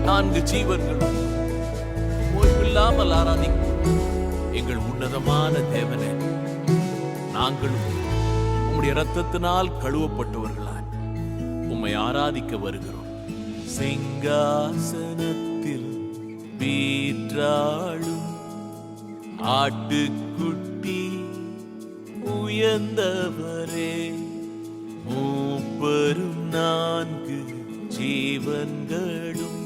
நான்கு ஜீவன்களும் ஓய்வில்லாமல் ஆராதிக்கும் எங்கள் உன்னதமான தேவனே, நாங்களும் உம்முடைய இரத்தத்தினால் கழுவப்பட்டவர்களாய் உம்மை ஆராதிக்க வருகிறோம். சிங்காசனத்தில் வீற்றாளும் ஆட்டுக்குட்டி உயர்ந்தவரே, மூப்பரும் நான்கு ஜீவன்களும்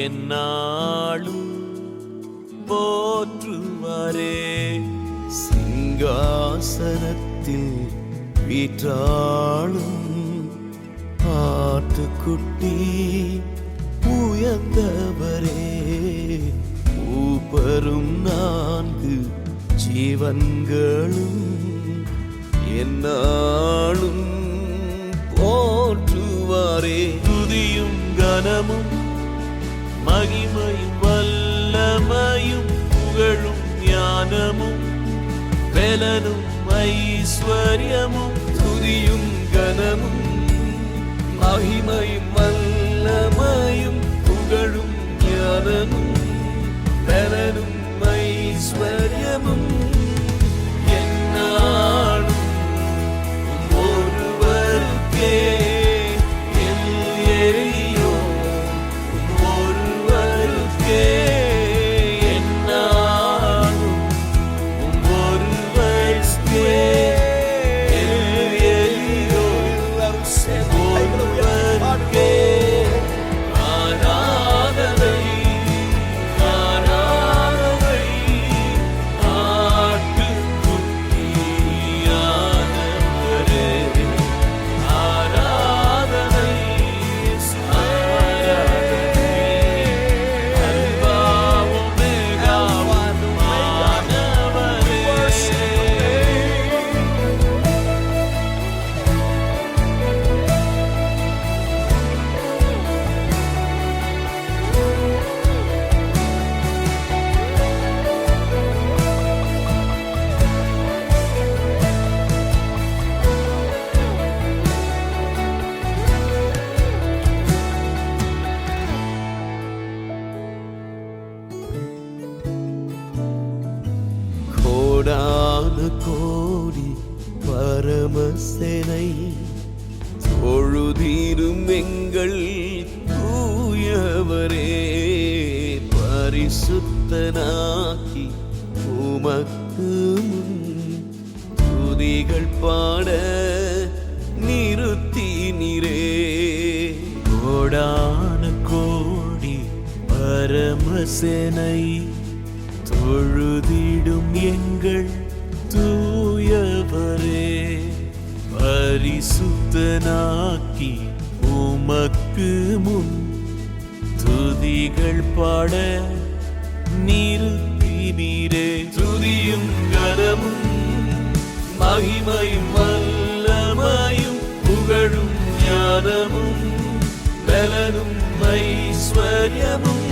என்னாலும் போற்றுவாரே. சிங்காசனத்தில் வீற்றாளும் ஆட்டுக்குட்டி உயர்ந்தவரே, மூப்பரும் நான்கு ஜீவன்களும் என்னாலும் போற்றுவாரே. துதியும் கனமும் மகிமையும் வல்லமையும் புகழும் ஞானமும் பெலனும் ஐஸ்வர்யமும், துதியும் கனமும் மகிமையும் வல்லமையும் புகழும் ஞானமும் பெலனும் ஐஸ்வர்யமும் என்னாலும் ஒருவருக்கே கோடி பரமசேனை தொழுதிடும் எங்கள் தூயவரே, பரிசுத்தனாக்கி உமக்கு முன் துதிகள் பாட நிறுத்தினீரே. கோடான கோடி பரமசேனை தொழுதிடும் எங்கள் தூயவரே, பரிசுத்தனாக்கி உமக்கு முன் துதிகள் பாட நிறுத்தினீரே. துதியும் கனமும் மகிமையும் வல்லமையும் புகழும் ஞானமும் பெலனும் ஐஸ்வர்யமும்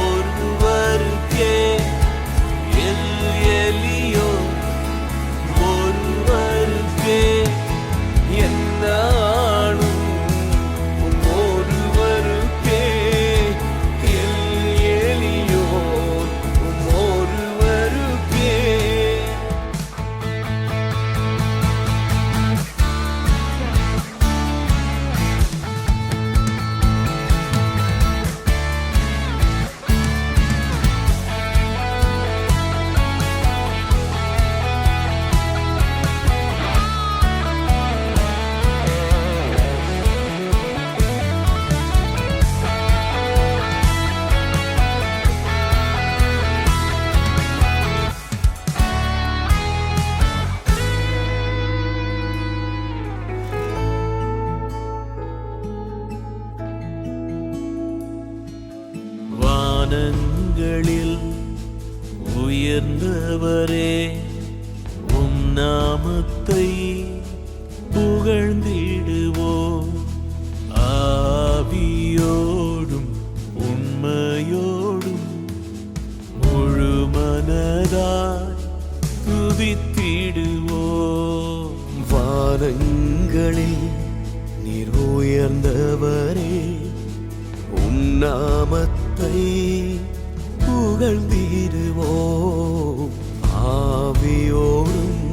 ஒருவருக்கே எலியோன், ஒருவருக்கே என்னாலும் ஒருவருக்கே எலியோன், ஒருவருக்கே. வானங்களில் உயர்ந்தவரே, உம் நாமத்தை புகழ்ந்திடுவோம். ஆவியோடும் உண்மையோடும் முழு மனதாய் துதித்திடுவோம். வானங்களில் நீர் உயர்ந்தவரே, உம் நாமத்தை புகழ்ந்திடுவோம். ஆவியோடும்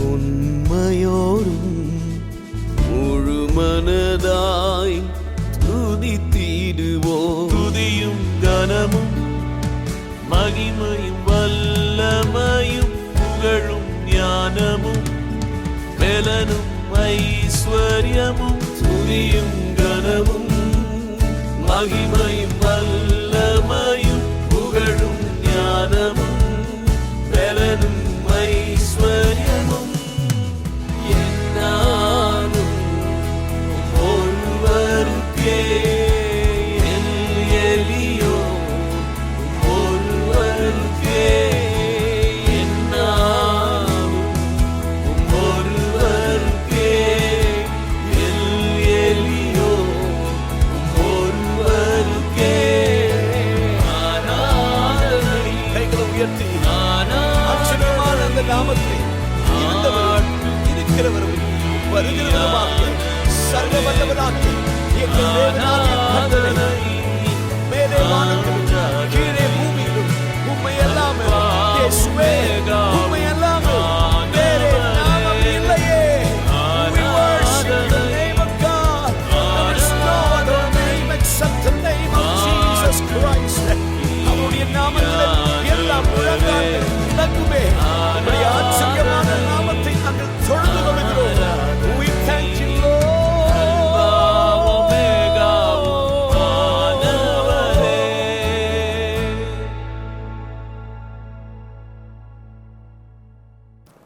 உண்மையோடும் முழு மனதாய் துதித்திடுவோம். துதியும் கனமும் மகிமையும் வல்லமையும் புகழும் ஞானமும் பலனும் ஐஸ்வர்யமும் துதியும் கனமும் மகிமையும் வல்லமையும் புகழும் ஞானமும் பலனும் ஐஸ்வர்யமும் என்னாலும் ஒருவருக்கே எலியோ ஒருவருக்கே என்னாலும் ஒருவருக்கே எலியோ ஒருவருக்கே ஆராதனை. கைகளை உயர்த்தி ஆச்சரியமான அந்த நாமத்தை இருந்தவரும் இருக்கிறவரும் வருகிறவருமாகிய சர்வ வல்லவராகிய எங்கள் தேவனாகிய கர்த்தரை, மேலே வானத்திலும் கீழே பூமியிலும் உம்மை அல்லாமல் இயேசுவே, உம்மை அல்லாமல் வேறே நாமம் இல்லையே. We worship the name of God. There is no other name except the name of Jesus Christ. அவருடைய நாமத்தில் எல்லா முழங்காலும் விளங்குமே. உம்முடைய ஆச்சரியமான நாமத்தை நாங்கள் தொழுது கொள்கிறோம். We thank you, Lord.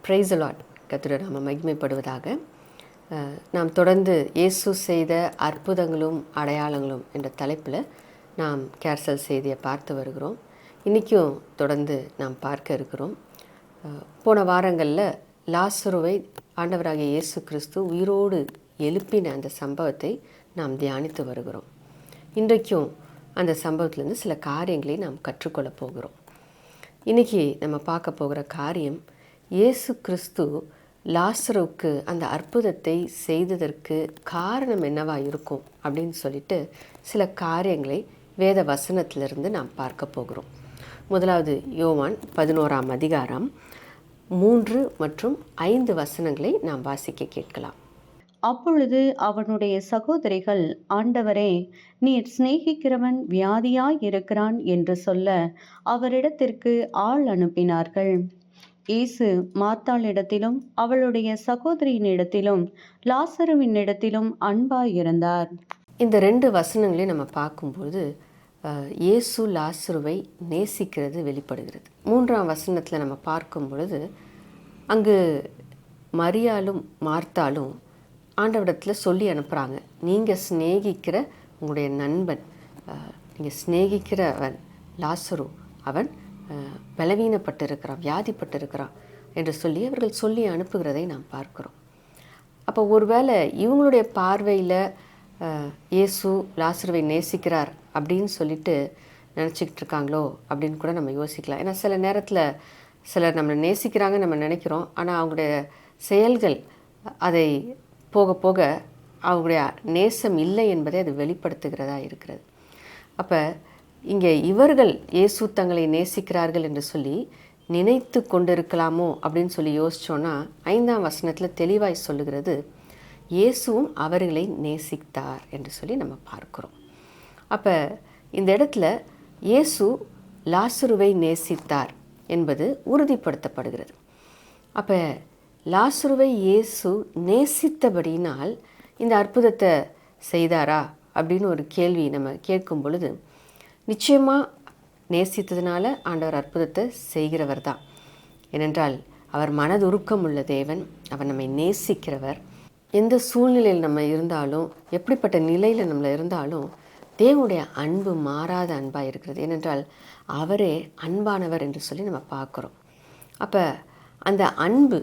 Praise lord. கர்த்தருடைய நாமம் மகிமைப்படுவதாக. நாம் தொடர்ந்து இயேசு செய்த அற்புதங்களும் அடையாளங்களும் என்ற தலைப்பில் நாம் கேர்சல் செய்தியை பார்த்து வருகிறோம். இன்றைக்கும் தொடர்ந்து நாம் பார்க்க இருக்கிறோம். போன வாரங்களில் லாசருவை ஆண்டவராகிய இயேசு கிறிஸ்து உயிரோடு எழுப்பின அந்த சம்பவத்தை நாம் தியானித்து வருகிறோம். இன்றைக்கும் அந்த சம்பவத்திலேருந்து சில காரியங்களை நாம் கற்றுக்கொள்ள போகிறோம். இன்றைக்கி நம்ம பார்க்க போகிற காரியம், இயேசு கிறிஸ்து லாசருவுக்கு அந்த அற்புதத்தை செய்ததற்கு காரணம் என்னவாக இருக்கும் அப்படின்னு சொல்லிட்டு சில காரியங்களை வேத வசனத்திலிருந்து நாம் பார்க்க போகிறோம். முதலாவது யோவான் 11ஆம் அதிகாரம் 3 மற்றும் 5 வசனங்களை நாம் வாசிக்க கேட்கலாம். அப்பொழுது அவனுடைய சகோதரிகள், ஆண்டவரே, நீர் சிநேகிக்கிறவன் வியாதியாய் இருக்கிறான் என்று சொல்ல அவரிடத்திற்கு ஆள் அனுப்பினார்கள். இயேசு மார்த்தாளிடத்திலும் அவளுடைய சகோதரியினிடத்திலும் லாசருவினிடத்திலும் அன்பாயிருந்தார். இந்த 2 வசனங்களையும் நம்ம பார்க்கும்போது இயேசு லாசருவை நேசிக்கிறது வெளிப்படுகிறது. 3ஆம் வசனத்தில் நம்ம பார்க்கும் பொழுது அங்கு மரியாளும் மார்த்தாலும் ஆண்டவரிடத்தில் சொல்லி அனுப்புகிறாங்க, நீங்கள் சிநேகிக்கிற உங்களுடைய நண்பன், நீங்கள் சிநேகிக்கிறவன் லாசரு, அவன் பலவீனப்பட்டிருக்கிறான், வியாதிப்பட்டிருக்கிறான் என்று சொல்லி அவர்கள் சொல்லி அனுப்புகிறதை நாம் பார்க்குறோம். அப்போ ஒருவேளை இவங்களுடைய பார்வையில் இயேசு லாசருவை நேசிக்கிறார் அப்படின்னு சொல்லிட்டு நினச்சிக்கிட்டு இருக்காங்களோ அப்படின்னு கூட நம்ம யோசிக்கலாம். ஏன்னா சில நேரத்தில் சிலர் நம்மளை நேசிக்கிறாங்க நம்ம நினைக்கிறோம், ஆனால் அவங்களுடைய செயல்கள் அதை போக போக அவங்களுடைய நேசம் இல்லை என்பதை அது வெளிப்படுத்துகிறதா இருக்கிறது. அப்போ இங்கே இவர்கள் இயேசு தங்களை நேசிக்கிறார்கள் என்று சொல்லி நினைத்து கொண்டிருக்கலாமோ அப்படின்னு சொல்லி யோசித்தோன்னா 5ஆம் வசனத்தில் தெளிவாய் சொல்லுகிறது, இயேசுவும் அவர்களை நேசித்தார் என்று சொல்லி நம்ம பார்க்குறோம். அப்போ இந்த இடத்துல இயேசு லாசருவை நேசித்தார் என்பது உறுதிப்படுத்தப்படுகிறது. அப்போ லாசருவை இயேசு நேசித்தபடியினால் இந்த அற்புதத்தை செய்தாரா அப்படின்னு ஒரு கேள்வி நம்ம கேட்கும் பொழுது, நிச்சயமாக நேசித்ததுனால ஆண்டவர் அற்புதத்தை செய்கிறவர் தான். ஏனென்றால் அவர் மனதுருக்கம் உள்ள தேவன், அவர் நம்மை நேசிக்கிறவர். எந்த சூழ்நிலையில் நம்ம இருந்தாலும், எப்படிப்பட்ட நிலையில் நம்மளை இருந்தாலும் தேவனுடைய அன்பு மாறாத அன்பாக இருக்கிறது. ஏனென்றால் அவரே அன்பானவர் என்று சொல்லி நம்ம பார்க்குறோம். அப்போ அந்த அன்பு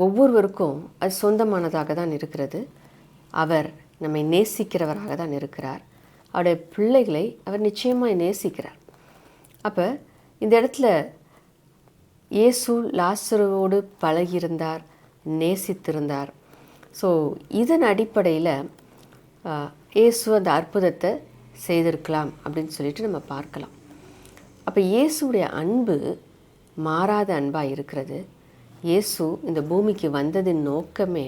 ஒவ்வொருவருக்கும் அது சொந்தமானதாக தான் இருக்கிறது. அவர் நம்மை நேசிக்கிறவராக தான் இருக்கிறார். அவருடைய பிள்ளைகளை அவர் நிச்சயமாக நேசிக்கிறார். அப்போ இந்த இடத்துல இயேசு லாசருவோடு பழகியிருந்தார், நேசித்திருந்தார். ஸோ இதன் அடிப்படையில் இயேசு அந்த அற்புதத்தை செய்திருக்கலாம் அப்படின்னு சொல்லிட்டு நம்ம பார்க்கலாம். அப்போ இயேசுடைய அன்பு மாறாத அன்பாக இருக்கிறது. இயேசு இந்த பூமிக்கு வந்ததின் நோக்கமே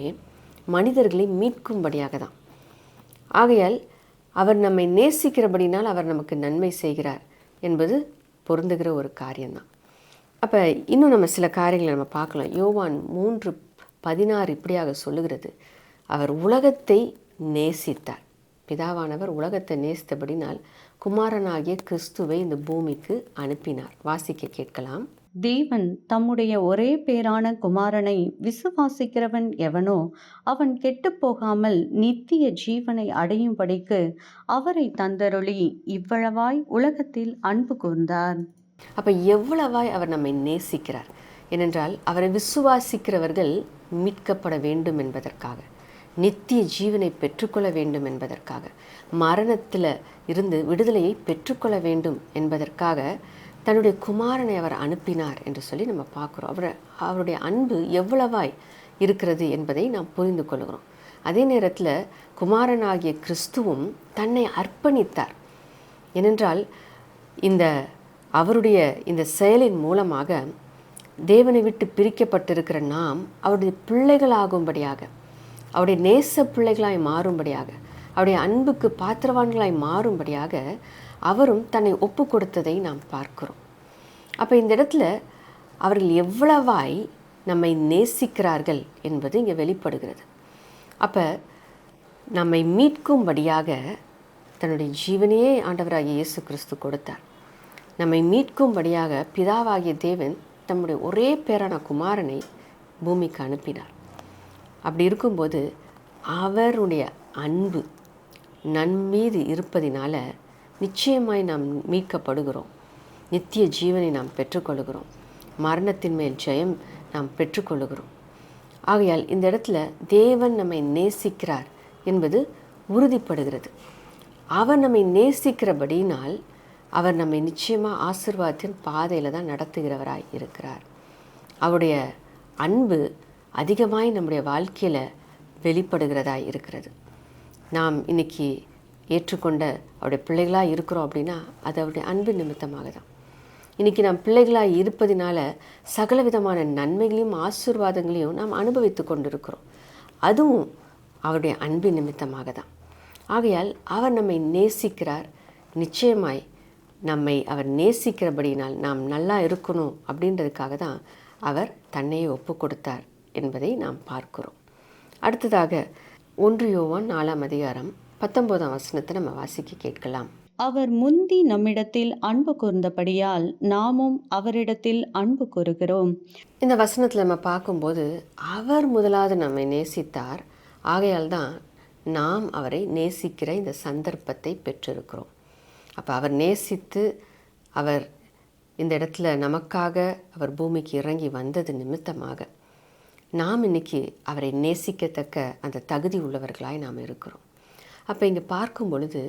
மனிதர்களை மீட்கும்படியாக தான். ஆகையால் அவர் நம்மை நேசிக்கிறபடினால் அவர் நமக்கு நன்மை செய்கிறார் என்பது பொருந்துகிற ஒரு காரியம்தான். அப்போ இன்னும் நம்ம சில காரியங்களை நம்ம பார்க்கலாம். யோவான் 3:16 இப்படியாக சொல்லுகிறது, அவர் உலகத்தை நேசித்தார். பிதாவானவர் உலகத்தை நேசித்தபடினால் குமாரனாகிய கிறிஸ்துவை இந்த பூமிக்கு அனுப்பினார். வாசிக்க கேட்கலாம். தேவன் தம்முடைய ஒரே பேரான குமாரனை விசுவாசிக்கிறவன் எவனோ அவன் கெட்டுப்போகாமல் நித்திய ஜீவனை அடையும்படிக்கு அவரை தந்தருளி இவ்வளவாய் உலகத்தில் அன்பு கூர்ந்தார். அப்போ எவ்வளவாய் அவர் நம்மை நேசிக்கிறார். ஏனென்றால் அவரை விசுவாசிக்கிறவர்கள் மீட்கப்பட வேண்டும் என்பதற்காக, நித்திய ஜீவனை பெற்றுக்கொள்ள வேண்டும் என்பதற்காக, மரணத்தில் இருந்து விடுதலையை பெற்றுக்கொள்ள வேண்டும் என்பதற்காக தன்னுடைய குமாரனை அவர் அனுப்பினார் என்று சொல்லி நம்ம பார்க்குறோம். அவருடைய அன்பு எவ்வளவாய் இருக்கிறது என்பதை நாம் புரிந்து கொள்கிறோம். அதே நேரத்தில் குமாரனாகிய கிறிஸ்துவும் தன்னை அர்ப்பணித்தார். ஏனென்றால் அவருடைய இந்த செயலின் மூலமாக தேவனை விட்டு பிரிக்கப்பட்டிருக்கிற நாம் அவருடைய பிள்ளைகளாகும்படியாக, அவருடைய நேச பிள்ளைகளாய் மாறும்படியாக, அவருடைய அன்புக்கு பாத்திரவான்களாய் மாறும்படியாக அவரும் தன்னை ஒப்பு கொடுத்ததை நாம் பார்க்கிறோம். அப்போ இந்த இடத்துல அவர்கள் எவ்வளவாய் நம்மை நேசிக்கிறார்கள் என்பது இங்கே வெளிப்படுகிறது. அப்போ நம்மை மீட்கும்படியாக தன்னுடைய ஜீவனையே ஆண்டவராகிய இயேசு கிறிஸ்து கொடுத்தார். நம்மை மீட்கும்படியாக பிதாவாகிய தேவன் தம்முடைய ஒரே பேரான குமாரனை பூமிக்கு அனுப்பினார். அப்படி இருக்கும்போது அவருடைய அன்பு நம்மீது இருப்பதினால நிச்சயமாய் நாம் மீட்கப்படுகிறோம். நித்திய ஜீவனை நாம் பெற்றுக்கொள்கிறோம். மரணத்தின் மேல் ஜெயம் நாம் பெற்றுக்கொள்கிறோம். ஆகையால் இந்த இடத்துல தேவன் நம்மை நேசிக்கிறார் என்பது உறுதிப்படுகிறது. அவர் நம்மை நேசிக்கிறபடினால் அவர் நம்மை நிச்சயமாக ஆசீர்வாதத்தின் பாதையில் தான் நடத்துகிறவராய் இருக்கிறார். அவருடைய அன்பு அதிகமாய் நம்முடைய வாழ்க்கையில் வெளிப்படுகிறதாய் இருக்கிறது. நாம் இன்னைக்கு ஏற்றுக்கொண்ட அவருடைய பிள்ளைகளாக இருக்கிறோம் அப்படின்னா அது அவருடைய அன்பு நிமித்தமாக தான். இன்றைக்கி நாம் பிள்ளைகளாக இருப்பதினால சகல விதமான நன்மைகளையும் ஆசீர்வாதங்களையும் நாம் அனுபவித்து கொண்டிருக்கிறோம். அதுவும் அவருடைய அன்பு நிமித்தமாக தான். ஆகையால் அவர் நம்மை நேசிக்கிறார். நிச்சயமாய் நம்மை அவர் நேசிக்கிறபடினால் நாம் நல்லா இருக்கணும் அப்படின்றதுக்காக தான் அவர் தன்னையே ஒப்பு கொடுத்தார் என்பதை நாம் பார்க்கிறோம். அடுத்ததாக 1 யோவான் 4:19 நம்ம வாசிக்க கேட்கலாம். அவர் முந்தி நம்மிடத்தில் அன்பு கூர்ந்தபடியால் நாமும் அவரிடத்தில் அன்பு கூறுகிறோம். இந்த வசனத்தில் நம்ம பார்க்கும்போது அவர் முதலாவது நம்மை நேசித்தார். ஆகையால் தான் நாம் அவரை நேசிக்கிற இந்த சந்தர்ப்பத்தை பெற்றிருக்கிறோம். அப்போ அவர் நேசித்து அவர் இந்த இடத்துல நமக்காக அவர் பூமிக்கு இறங்கி வந்தது நிமித்தமாக நாம் இன்னைக்கு அவரை நேசிக்கத்தக்க அந்த தகுதி உள்ளவர்களாய் நாம் இருக்கிறோம். அப்போ இங்கே பார்க்கும் பொழுது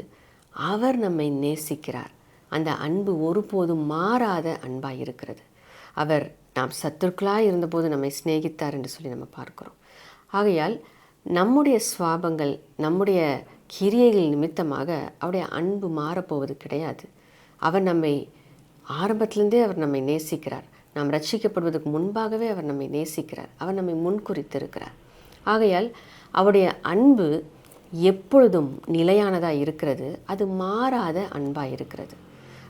அவர் நம்மை நேசிக்கிறார். அந்த அன்பு ஒருபோதும் மாறாத அன்பாக இருக்கிறது. அவர் நாம் சத்துருக்களாக இருந்தபோது நம்மை சிநேகித்தார் என்று சொல்லி நம்ம பார்க்கிறோம். ஆகையால் நம்முடைய சுவாபங்கள், நம்முடைய கிரியைகள் நிமித்தமாக அவருடைய அன்பு மாறப்போவது கிடையாது. அவர் நம்மை ஆரம்பத்திலேருந்தே அவர் நம்மை நேசிக்கிறார். நாம் ரட்சிக்கப்படுவதற்கு முன்பாகவே அவர் நம்மை நேசிக்கிறார். அவர் நம்மை முன்குறித்திருக்கிறார். ஆகையால் அவருடைய அன்பு எப்பொழுதும் நிலையானதாக இருக்கிறது. அது மாறாத அன்பாக இருக்கிறது.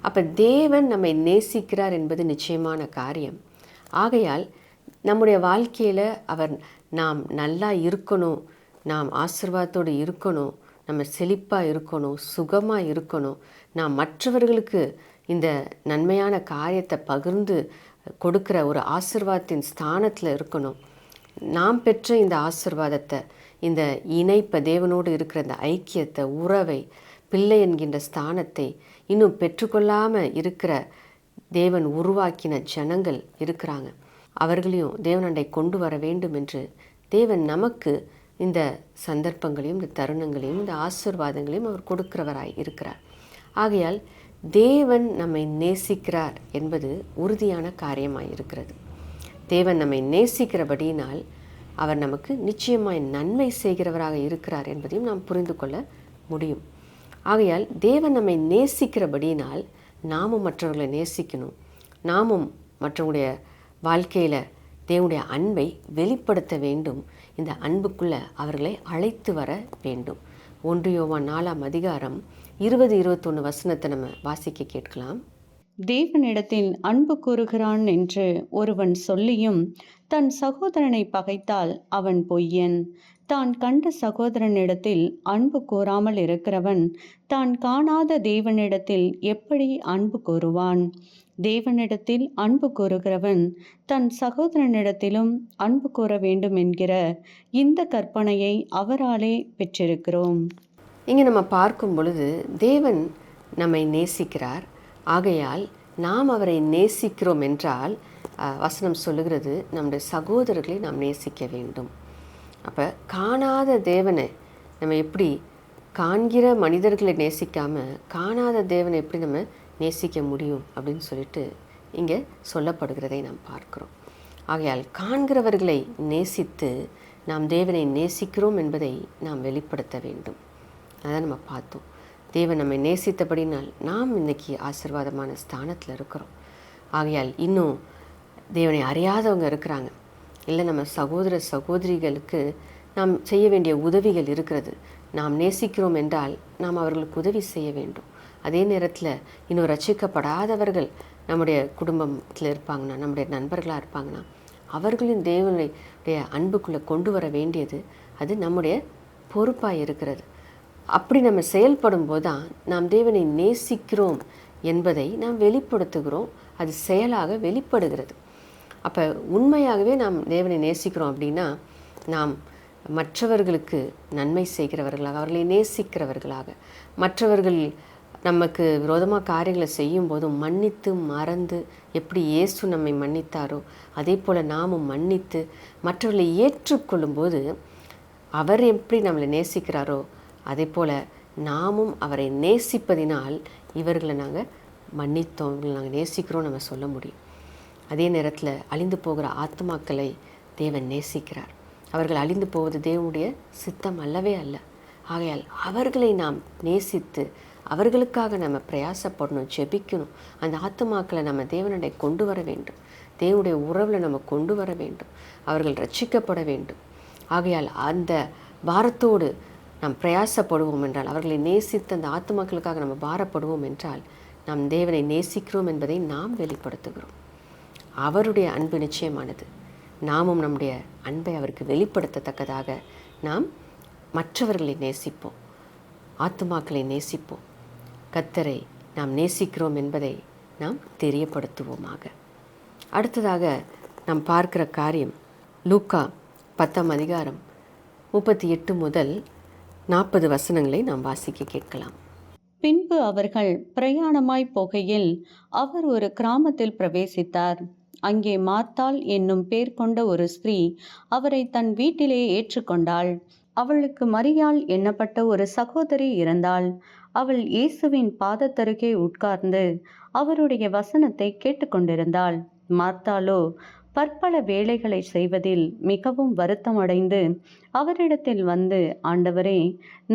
அப்போ தேவன் நம்மை நேசிக்கிறார் என்பது நிச்சயமான காரியம். ஆகையால் நம்முடைய வாழ்க்கையில் அவர் நாம் நல்லா இருக்கணும், நாம் ஆசீர்வாதத்தோடு இருக்கணும், நம்ம செழிப்பாக இருக்கணும், சுகமாக இருக்கணும், நாம் மற்றவர்களுக்கு இந்த நன்மையான காரியத்தை பகிர்ந்து கொடுக்குற ஒரு ஆசீர்வாதத்தின் ஸ்தானத்தில் இருக்கணும். நாம் பெற்ற இந்த ஆசீர்வாதத்தை, இந்த இணைப்பை, தேவனோடு இருக்கிற இந்த ஐக்கியத்தை, உறவை, பிள்ளை என்கின்ற ஸ்தானத்தை இன்னும் பெற்றுக்கொள்ளாமல் இருக்கிற தேவன் உருவாக்கின ஜனங்கள் இருக்கிறாங்க. அவர்களையும் தேவனண்டை கொண்டு வர வேண்டும் என்று தேவன் நமக்கு இந்த சந்தர்ப்பங்களையும் இந்த தருணங்களையும் இந்த ஆசீர்வாதங்களையும் அவர் கொடுக்கிறவராய் இருக்கிறார். ஆகையால் தேவன் நம்மை நேசிக்கிறார் என்பது உறுதியான காரியமாக இருக்கிறது. தேவன் நம்மை நேசிக்கிறபடியினால் அவர் நமக்கு நிச்சயமாய் நன்மை செய்கிறவராக இருக்கிறார் என்பதையும் நாம் புரிந்து கொள்ள முடியும். ஆகையால் தேவன் நம்மை நேசிக்கிறபடியினால் நாமும் மற்றவர்களை நேசிக்கணும். நாமும் மற்றவங்களுடைய வாழ்க்கையில் தேவனுடைய அன்பை வெளிப்படுத்த வேண்டும். இந்த அன்புக்குள்ளே அவர்களை அழைத்து வர வேண்டும். 1 யோவான் 4ஆம் அதிகாரம் 20-21 வசனத்தை நம்ம வாசிக்க கேட்கலாம். தேவனிடத்தில் அன்பு கூறுகிறான் என்று ஒருவன் சொல்லியும் தன் சகோதரனை பகைத்தால் அவன் பொய்யன். தான் கண்ட சகோதரனிடத்தில் அன்பு கூறாமல் இருக்கிறவன் தான் காணாத தேவனிடத்தில் எப்படி அன்பு கூறுவான்? தேவனிடத்தில் அன்பு கூறுகிறவன் தன் சகோதரனிடத்திலும் அன்பு கூற வேண்டும் என்கிற இந்த கற்பனையை அவராலே பெற்றிருக்கிறோம். இங்கே நம்ம பார்க்கும் பொழுது தேவன் நம்மை நேசிக்கிறார். ஆகையால் நாம் அவரை நேசிக்கிறோம் என்றால் வசனம் சொல்லுகிறது நம்முடைய சகோதரர்களை நாம் நேசிக்க வேண்டும். அப்போ காணாத தேவனை நம்ம எப்படி காண்கிற மனிதர்களை நேசிக்காமல் காணாத தேவனை எப்படி நம்ம நேசிக்க முடியும் அப்படின்னு சொல்லிட்டு இங்கே சொல்லப்படுகிறதை நாம் பார்க்கிறோம். ஆகையால் காண்கிறவர்களை நேசித்து நாம் தேவனை நேசிக்கிறோம் என்பதை நாம் வெளிப்படுத்த வேண்டும். அதான் நம்ம பார்த்தோம். தேவன் நம்மை நேசித்தபடினால் நாம் இன்றைக்கி ஆசீர்வாதமான ஸ்தானத்தில் இருக்கிறோம். ஆகையால் இன்னும் தேவனை அறியாதவங்க இருக்கிறாங்க. இல்லை நம்ம சகோதர சகோதரிகளுக்கு நாம் செய்ய வேண்டிய உதவிகள் இருக்கிறது. நாம் நேசிக்கிறோம் என்றால் நாம் அவர்களுக்கு உதவி செய்ய வேண்டும். அதே நேரத்தில் இன்னும் ரட்சிக்கப்படாதவர்கள் நம்முடைய குடும்பத்தில் இருப்பாங்கன்னா, நம்முடைய நண்பர்களாக இருப்பாங்கன்னா, அவர்களின் தேவனுடைய அன்புக்குள்ளே கொண்டு வர வேண்டியது அது நம்முடைய பொறுப்பாக இருக்கிறது. அப்படி நம்ம செயல்படும் போது தான் நாம் தேவனை நேசிக்கிறோம் என்பதை நாம் வெளிப்படுத்துகிறோம். அது செயலாக வெளிப்படுகிறது. அப்போ உண்மையாகவே நாம் தேவனை நேசிக்கிறோம் அப்படின்னா நாம் மற்றவர்களுக்கு நன்மை செய்கிறவர்களாக, அவர்களை நேசிக்கிறவர்களாக, மற்றவர்கள் நமக்கு விரோதமாக காரியங்களை செய்யும் போதும் மன்னித்து மறந்து எப்படி இயேசு நம்மை மன்னித்தாரோ அதே போல் நாமும் மன்னித்து மற்றவர்களை ஏற்றுக்கொள்ளும்போது அவர் எப்படி நம்மளை நேசிக்கிறாரோ அதே போல் நாமும் அவரை நேசிப்பதினால் இவர்களை நாங்கள் மன்னித்தோம், இவர்களை நாங்கள் நேசிக்கிறோம் நம்ம சொல்ல முடியும். அதே நேரத்தில் அழிந்து போகிற ஆத்மாக்களை தேவன் நேசிக்கிறார். அவர்கள் அழிந்து போவது தேவனுடைய சித்தம் அல்லவே அல்ல. ஆகையால் அவர்களை நாம் நேசித்து அவர்களுக்காக நம்ம பிரயாசப்படணும், ஜெபிக்கணும். அந்த ஆத்மாக்களை நம்ம தேவனுடைய கொண்டு வர வேண்டும். தேவனுடைய உறவில் நம்ம கொண்டு வர வேண்டும். அவர்கள் ரட்சிக்கப்பட வேண்டும். ஆகையால் அந்த பாரத்தோடு நாம் பிரயாசப்படுவோம் என்றால், அவர்களை நேசித்து அந்த ஆத்மாக்களுக்காக நம்ம பாரப்படுவோம் என்றால் நாம் தேவனை நேசிக்கிறோம் என்பதை நாம் வெளிப்படுத்துகிறோம். அவருடைய அன்பு நிச்சயமானது. நாமும் நம்முடைய அன்பை அவருக்கு வெளிப்படுத்தத்தக்கதாக நாம் மற்றவர்களை நேசிப்போம், ஆத்துமாக்களை நேசிப்போம். கர்த்தரை நாம் நேசிக்கிறோம் என்பதை நாம் தெரியப்படுத்துவோமாக. அடுத்ததாக நாம் பார்க்கிற காரியம் லூக்கா 10ஆம் அதிகாரம் 38 முதல் 40 வசனங்களை நாம் வாசிக்க கேட்கலாம். பின்பு அவர்கள் பிரயாணமாய் போகையில் அவர் ஒரு கிராமத்தில் பிரவேசித்தார். அங்கே மார்த்தாள் என்னும் பேர் கொண்ட ஒரு ஸ்திரீ அவரை தன் வீட்டிலே ஏற்றுக்கொண்டாள். அவளுக்கு மரியாள் எண்ணப்பட்ட ஒரு சகோதரி இருந்தாள். அவள் இயேசுவின் பாதத்தருகே உட்கார்ந்து அவருடைய வசனத்தை கேட்டுக்கொண்டிருந்தாள். மார்த்தாளோ பற்பல வேலைகளை செய்வதில் மிகவும் வருத்தமடைந்து அவரிடத்தில் வந்து, ஆண்டவரே,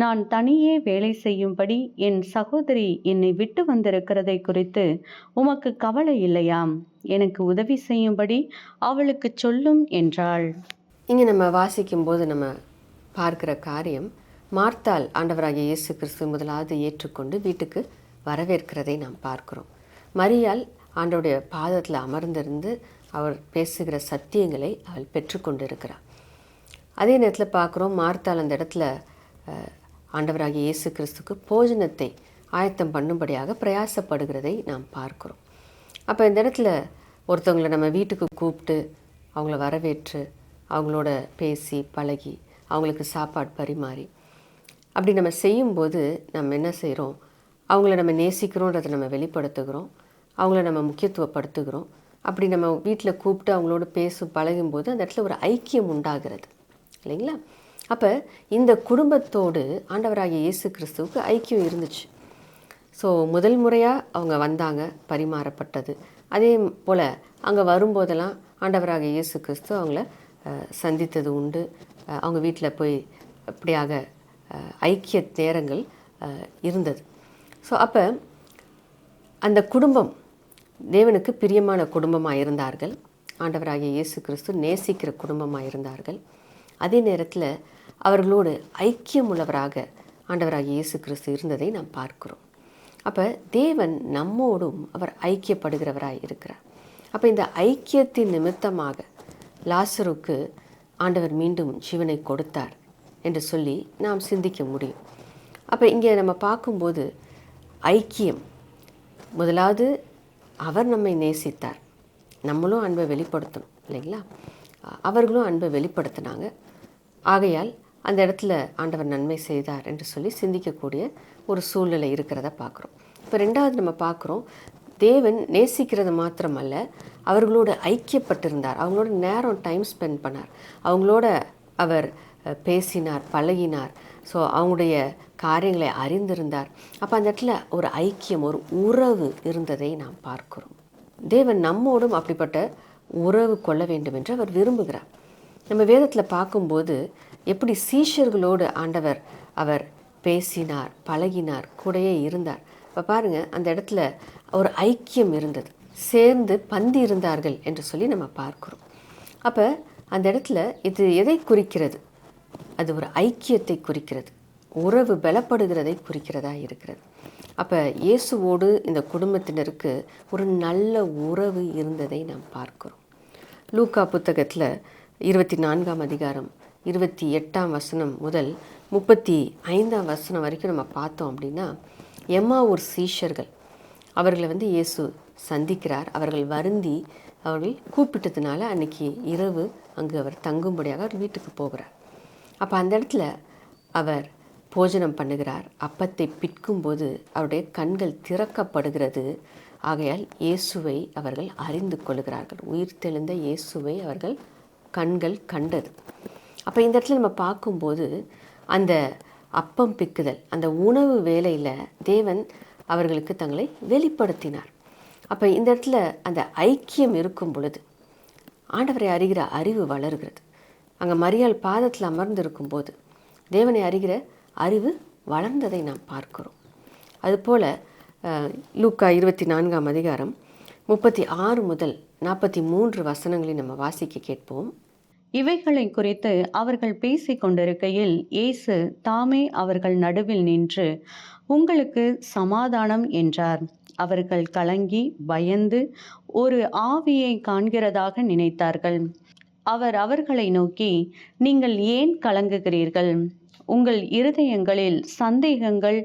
நான் தனியே வேலை செய்யும்படி என் சகோதரி என்னை விட்டு வந்திருக்கிறதை குறித்து உமக்கு கவலை இல்லையாம்? எனக்கு உதவி செய்யும்படி அவளுக்கு சொல்லும் என்றாள். இங்கே நம்ம வாசிக்கும்போது நம்ம பார்க்கிற காரியம், மார்த்தாள் ஆண்டவராகிய இயேசு கிறிஸ்து முதலாவது ஏற்றுக்கொண்டு வீட்டுக்கு வரவேற்கிறதை நாம் பார்க்கிறோம். மரியாள் ஆண்டவருடைய பாதத்தில் அமர்ந்திருந்து அவர் பேசுகிற சத்தியங்களை அவள் பெற்றுக்கொண்டிருக்கிறார். அதே நேரத்தில் பார்க்குறோம், மார்த்தாள் அந்த இடத்துல ஆண்டவராகிய இயேசு கிறிஸ்துக்கு போஜனத்தை ஆயத்தம் பண்ணும்படியாக பிரயாசப்படுகிறதை நாம் பார்க்குறோம். அப்போ இந்த இடத்துல ஒருத்தவங்களை நம்ம வீட்டுக்கு கூப்பிட்டு அவங்கள வரவேற்று அவங்களோட பேசி பழகி அவங்களுக்கு சாப்பாடு பரிமாறி அப்படி நம்ம செய்யும்போது நம்ம என்ன செய்கிறோம், அவங்கள நம்ம நேசிக்கிறோன்றதை நம்ம வெளிப்படுத்துகிறோம், அவங்கள நம்ம முக்கியத்துவப்படுத்துகிறோம். அப்படி நம்ம வீட்டில் கூப்பிட்டு அவங்களோட பழகும்போது அந்த இடத்துல ஒரு ஐக்கியம் உண்டாகிறது இல்லைங்களா? அப்போ இந்த குடும்பத்தோடு ஆண்டவராகிய இயேசு கிறிஸ்துவுக்கு ஐக்கியம் இருந்துச்சு. ஸோ முதல் முறையாக அவங்க வந்தாங்க, பரிமாறப்பட்டது. அதே போல் அங்கே வரும்போதெல்லாம் ஆண்டவராகிய இயேசு கிறிஸ்து அவங்கள சந்தித்தது உண்டு. அவங்க வீட்டில் போய் அப்படியாக ஐக்கிய நேரங்கள் இருந்தது. ஸோ அப்போ அந்த குடும்பம் தேவனுக்கு பிரியமான குடும்பமாக இருந்தார்கள். ஆண்டவராகிய இயேசு கிறிஸ்து நேசிக்கிற குடும்பமாக இருந்தார்கள். அதே நேரத்தில் அவர்களோடு ஐக்கியம் உள்ளவராக ஆண்டவராகிய இயேசு கிறிஸ்து இருந்ததை நாம் பார்க்கிறோம். அப்போ தேவன் நம்மோடும் அவர் ஐக்கியப்படுகிறவராய் இருக்கிறார். அப்போ இந்த ஐக்கியத்தின் நிமித்தமாக லாசருக்கு ஆண்டவர் மீண்டும் ஜீவனை கொடுத்தார் என்று சொல்லி நாம் சிந்திக்க முடியும். அப்போ இங்கே நம்ம பார்க்கும்போது ஐக்கியம், முதலாவது அவர் நம்மை நேசித்தார், நம்மளும் அன்பை வெளிப்படுத்தணும் இல்லைங்களா? அவர்களும் அன்பை வெளிப்படுத்தினாங்க. ஆகையால் அந்த இடத்துல ஆண்டவர் நன்மை செய்தார் என்று சொல்லி சிந்திக்கக்கூடிய ஒரு சூழ்நிலை இருக்கிறத பார்க்குறோம். இப்போ ரெண்டாவது நம்ம பார்க்குறோம், தேவன் நேசிக்கிறது மாத்திரமல்ல, அவர்களோட ஐக்கியப்பட்டிருந்தார், அவங்களோட நேரம் டைம் ஸ்பெண்ட் பண்ணார், அவங்களோட அவர் பேசினார், பழகினார். ஸோ அவங்களுடைய காரியங்களை அறிந்திருந்தார். அப்போ அந்த இடத்துல ஒரு ஐக்கியம், ஒரு உறவு இருந்ததை நாம் பார்க்கிறோம். தேவன் நம்மோடும் அப்படிப்பட்ட உறவு கொள்ள வேண்டும் என்று அவர் விரும்புகிறார். நம்ம வேதத்தில் பார்க்கும்போது எப்படி சீஷர்களோடு ஆண்டவர் அவர் பேசினார், பழகினார், கூடயே இருந்தார். இப்போ பாருங்கள், அந்த இடத்துல ஒரு ஐக்கியம் இருந்தது, சேர்ந்து பந்தி இருந்தார்கள் என்று சொல்லி நம்ம பார்க்குறோம். அப்போ அந்த இடத்துல இது எதை குறிக்கிறது? அது ஒரு ஐக்கியத்தை குறிக்கிறது, உறவு பலப்படுகிறதை குறிக்கிறதா இருக்கிறது. அப்போ இயேசுவோடு இந்த குடும்பத்தினருக்கு ஒரு நல்ல உறவு இருந்ததை நாம் பார்க்கிறோம். லூக்கா புத்தகத்தில் 24ஆம் அதிகாரம் 28ஆம் வசனம் முதல் 35ஆம் வசனம் வரைக்கும் நம்ம பார்த்தோம் அப்படின்னா, எம்மாவூர் சீஷர்கள் அவர்களை இயேசு சந்திக்கிறார். அவர்கள் வருந்தி அவர்கள் கூப்பிட்டதுனால அன்னைக்கு இரவு அங்கு அவர் தங்கும்படியாக அவர் வீட்டுக்கு போகிறார். அப்போ அந்த இடத்துல அவர் போஜனம் பண்ணுகிறார். அப்பத்தை பிற்கும்போது அவருடைய கண்கள் திறக்கப்படுகிறது. ஆகையால் இயேசுவை அவர்கள் அறிந்து கொள்கிறார்கள். உயிர்த்தெழுந்த இயேசுவை அவர்கள் கண்கள் கண்டது. அப்போ இந்த இடத்துல நம்ம பார்க்கும்போது அந்த அப்பம் பிக்குதல், அந்த உணவு வேலையில் தேவன் அவர்களுக்கு தங்களை வெளிப்படுத்தினார். அப்போ இந்த இடத்துல அந்த ஐக்கியம் இருக்கும் பொழுது ஆண்டவரை அறிகிற அறிவு வளர்கிறது. அங்கே மரியாள் பாதத்தில் அமர்ந்து இருக்கும்போது தேவனை அறிகிற அறிவு வளர்ந்ததை நாம் பார்க்கிறோம். அதுபோல் லூக்கா 24ஆம் அதிகாரம் 36 முதல் 43 வசனங்களை நம்ம வாசிக்க கேட்போம். இவைகளை குறித்து அவர்கள் பேசிக் கொண்டிருக்கையில் இயேசு தாமே அவர்கள் நடுவில் நின்று, உங்களுக்கு சமாதானம் என்றார். அவர்கள் கலங்கி பயந்து ஒரு ஆவியை காண்கிறதாக நினைத்தார்கள். அவர் அவர்களை நோக்கி, நீங்கள் ஏன் கலங்குகிறீர்கள்? உங்கள் இருதயங்களில் சந்தேகங்கள்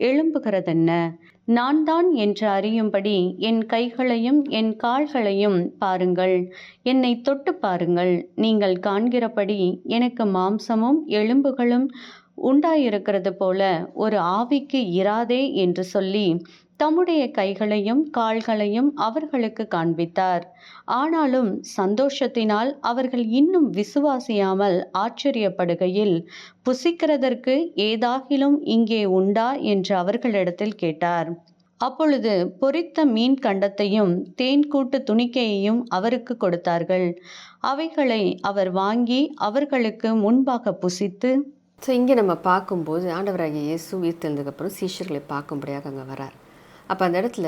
எழும்புகிறதென்ன? நான் தான் என்று அறியும்படி என் கைகளையும் என் கால்களையும் பாருங்கள், என்னை தொட்டு பாருங்கள். நீங்கள் காண்கிறபடி எனக்கு மாம்சமும் எலும்புகளும் உண்டாயிருக்கிறது போல ஒரு ஆவிக்கு இராதே என்று சொல்லி தம்முடைய கைகளையும் கால்களையும் அவர்களுக்கு காண்பித்தார். ஆனாலும் சந்தோஷத்தினால் அவர்கள் இன்னும் விசுவாசியாமல் ஆச்சரியப்படுகையில், புசிக்கிறதற்கு ஏதாகிலும் இங்கே உண்டா என்று அவர்களிடத்தில் கேட்டார். அப்பொழுது பொரித்த மீன் கண்டத்தையும் தேன்கூட்டு துணிக்கையையும் அவருக்கு கொடுத்தார்கள். அவைகளை அவர் வாங்கி அவர்களுக்கு முன்பாக புசித்து, ஸோ இங்கே நம்ம பார்க்கும்போது ஆண்டவராகிய இயேசு உயிர்த்தெழுந்ததுக்கப்புறம் சீஷர்களை பார்க்கும்படியாக அங்கே வரார். அப்போ அந்த இடத்துல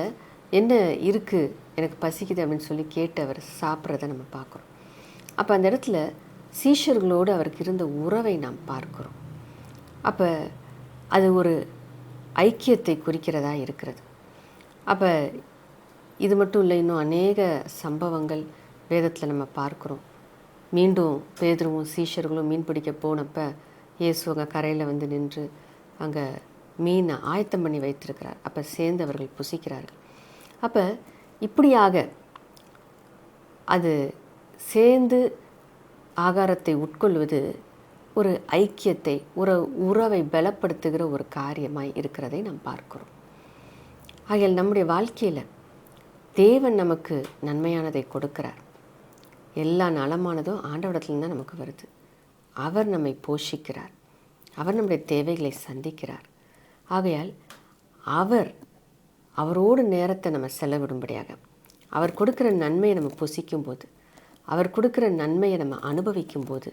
என்ன இருக்குது, எனக்கு பசிக்குது அப்படின்னு சொல்லி கேட்டு அவர் சாப்பிட்றத நம்ம பார்க்குறோம். அப்போ அந்த இடத்துல சீஷர்களோடு அவருக்கு இருந்த உறவை நாம் பார்க்குறோம். அப்போ அது ஒரு ஐக்கியத்தை குறிக்கிறதா இருக்கிறது. அப்போ இது மட்டும் இல்லை, இன்னும் அநேக சம்பவங்கள் வேதத்தில் நம்ம பார்க்குறோம். மீண்டும் பேதுருவும் சீஷர்களும் மீன் பிடிக்க போனப்போ இயேசு அங்கே கரையில் நின்று அங்கே மீனை ஆயத்தம் பண்ணி வைத்திருக்கிறார். அப்போ சேர்ந்து அவர்கள் புசிக்கிறார்கள். அப்போ இப்படியாக அது சேர்ந்து ஆகாரத்தை உட்கொள்வது ஒரு ஐக்கியத்தை, ஒரு உறவை பலப்படுத்துகிற ஒரு காரியமாய் இருக்கிறதை நாம் பார்க்கிறோம். ஆகையால் நம்முடைய வாழ்க்கையில் தேவன் நமக்கு நன்மையானதை கொடுக்கிறார். எல்லா நலமானதும் ஆண்டவரிடத்துல தான் நமக்கு வருது. அவர் நம்மை போஷிக்கிறார், அவர் நம்முடைய தேவைகளை சந்திக்கிறார். ஆகையால் அவரோடு நேரத்தை நம்ம செலவிடும்படியாக, அவர் கொடுக்குற நன்மையை நம்ம புசிக்கும்போது, அவர் கொடுக்குற நன்மையை நம்ம அனுபவிக்கும் போது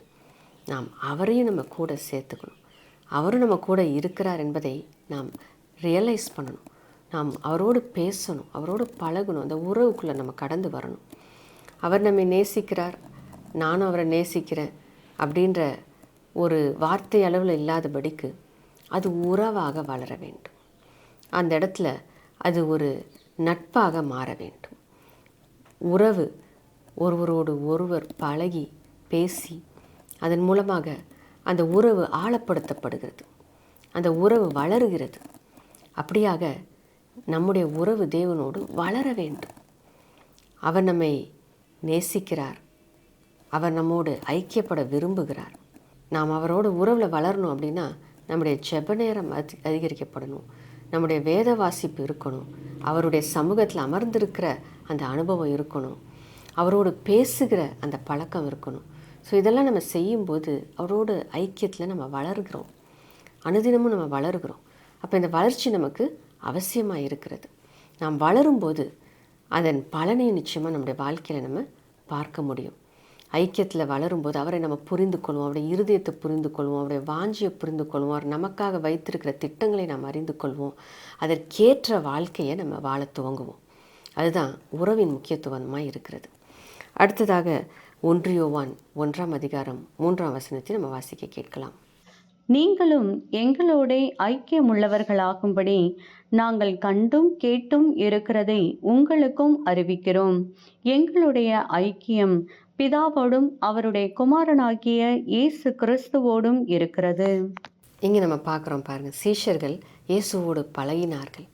நாம் அவரையும் நம்ம கூட சேர்த்துக்கணும். அவரும் நம்ம கூட இருக்கிறார் என்பதை நாம் ரியலைஸ் பண்ணணும். நாம் அவரோடு பேசணும், அவரோடு பழகணும், அந்த உறவுக்குள்ளே நம்ம கடந்து வரணும். அவர் நம்மை நேசிக்கிறார், நானும் அவரை நேசிக்கிறேன் அப்படின்ற ஒரு வார்த்தை அளவில் இல்லாதபடிக்கு அது உறவாக வளர வேண்டும். அந்த இடத்துல அது ஒரு நட்பாக மாற வேண்டும். உறவு ஒருவரோடு ஒருவர் பழகி பேசி அதன் மூலமாக அந்த உறவு ஆழப்படுத்தப்படுகிறது, அந்த உறவு வளருகிறது. அப்படியாக நம்முடைய உறவு தேவனோடு வளர வேண்டும். அவர் நம்மை நேசிக்கிறார், அவர் நம்மோடு ஐக்கியப்பட விரும்புகிறார். நாம் அவரோட உறவில் வளரணும் அப்படின்னா நம்முடைய ஜெப நேரம் அதிகரிக்கப்படணும், நம்முடைய வேத வாசிப்பு இருக்கணும், அவருடைய சமூகத்தில் அமர்ந்திருக்கிற அந்த அனுபவம் இருக்கணும், அவரோடு பேசுகிற அந்த பழக்கம் இருக்கணும். ஸோ இதெல்லாம் நம்ம செய்யும்போது அவரோட ஐக்கியத்தில் நம்ம வளர்கிறோம், அனுதினமும் நம்ம வளர்கிறோம். அப்போ இந்த வளர்ச்சி நமக்கு அவசியமாக இருக்கிறது. நாம் வளரும்போது அதன் பலனை நிச்சயமாக நம்முடைய வாழ்க்கையில் நம்ம பார்க்க முடியும். ஐக்கியத்தில் வளரும்போது அவரை நம்ம புரிந்து கொள்வோம், அவருடைய இருதயத்தை புரிந்து கொள்வோம், அவருடைய வாஞ்சியை புரிந்து கொள்வோம், அவர் நமக்காக வைத்திருக்கிற திட்டங்களை நாம் அறிந்து கொள்வோம், அதற்கேற்ற வாழ்க்கையை நம்ம வாழ துவங்குவோம். அதுதான் உறவின் முக்கியத்துவமாக இருக்கிறது. அடுத்ததாக 1 யோவான் 1:3 நம்ம வாசிக்க கேட்கலாம். நீங்களும் எங்களோட ஐக்கியமுள்ளவர்களாகும்படி நாங்கள் கண்டும் கேட்டும் இருக்கிறதை உங்களுக்கும் அறிவிக்கிறோம். எங்களுடைய ஐக்கியம் பிதாவோடும் அவருடைய குமாரனாகிய இயேசு கிறிஸ்துவோடும் இருக்கிறது. இங்கே நம்ம பார்க்குறோம் பாருங்கள், சீஷர்கள் இயேசுவோடு பழகினார்கள்,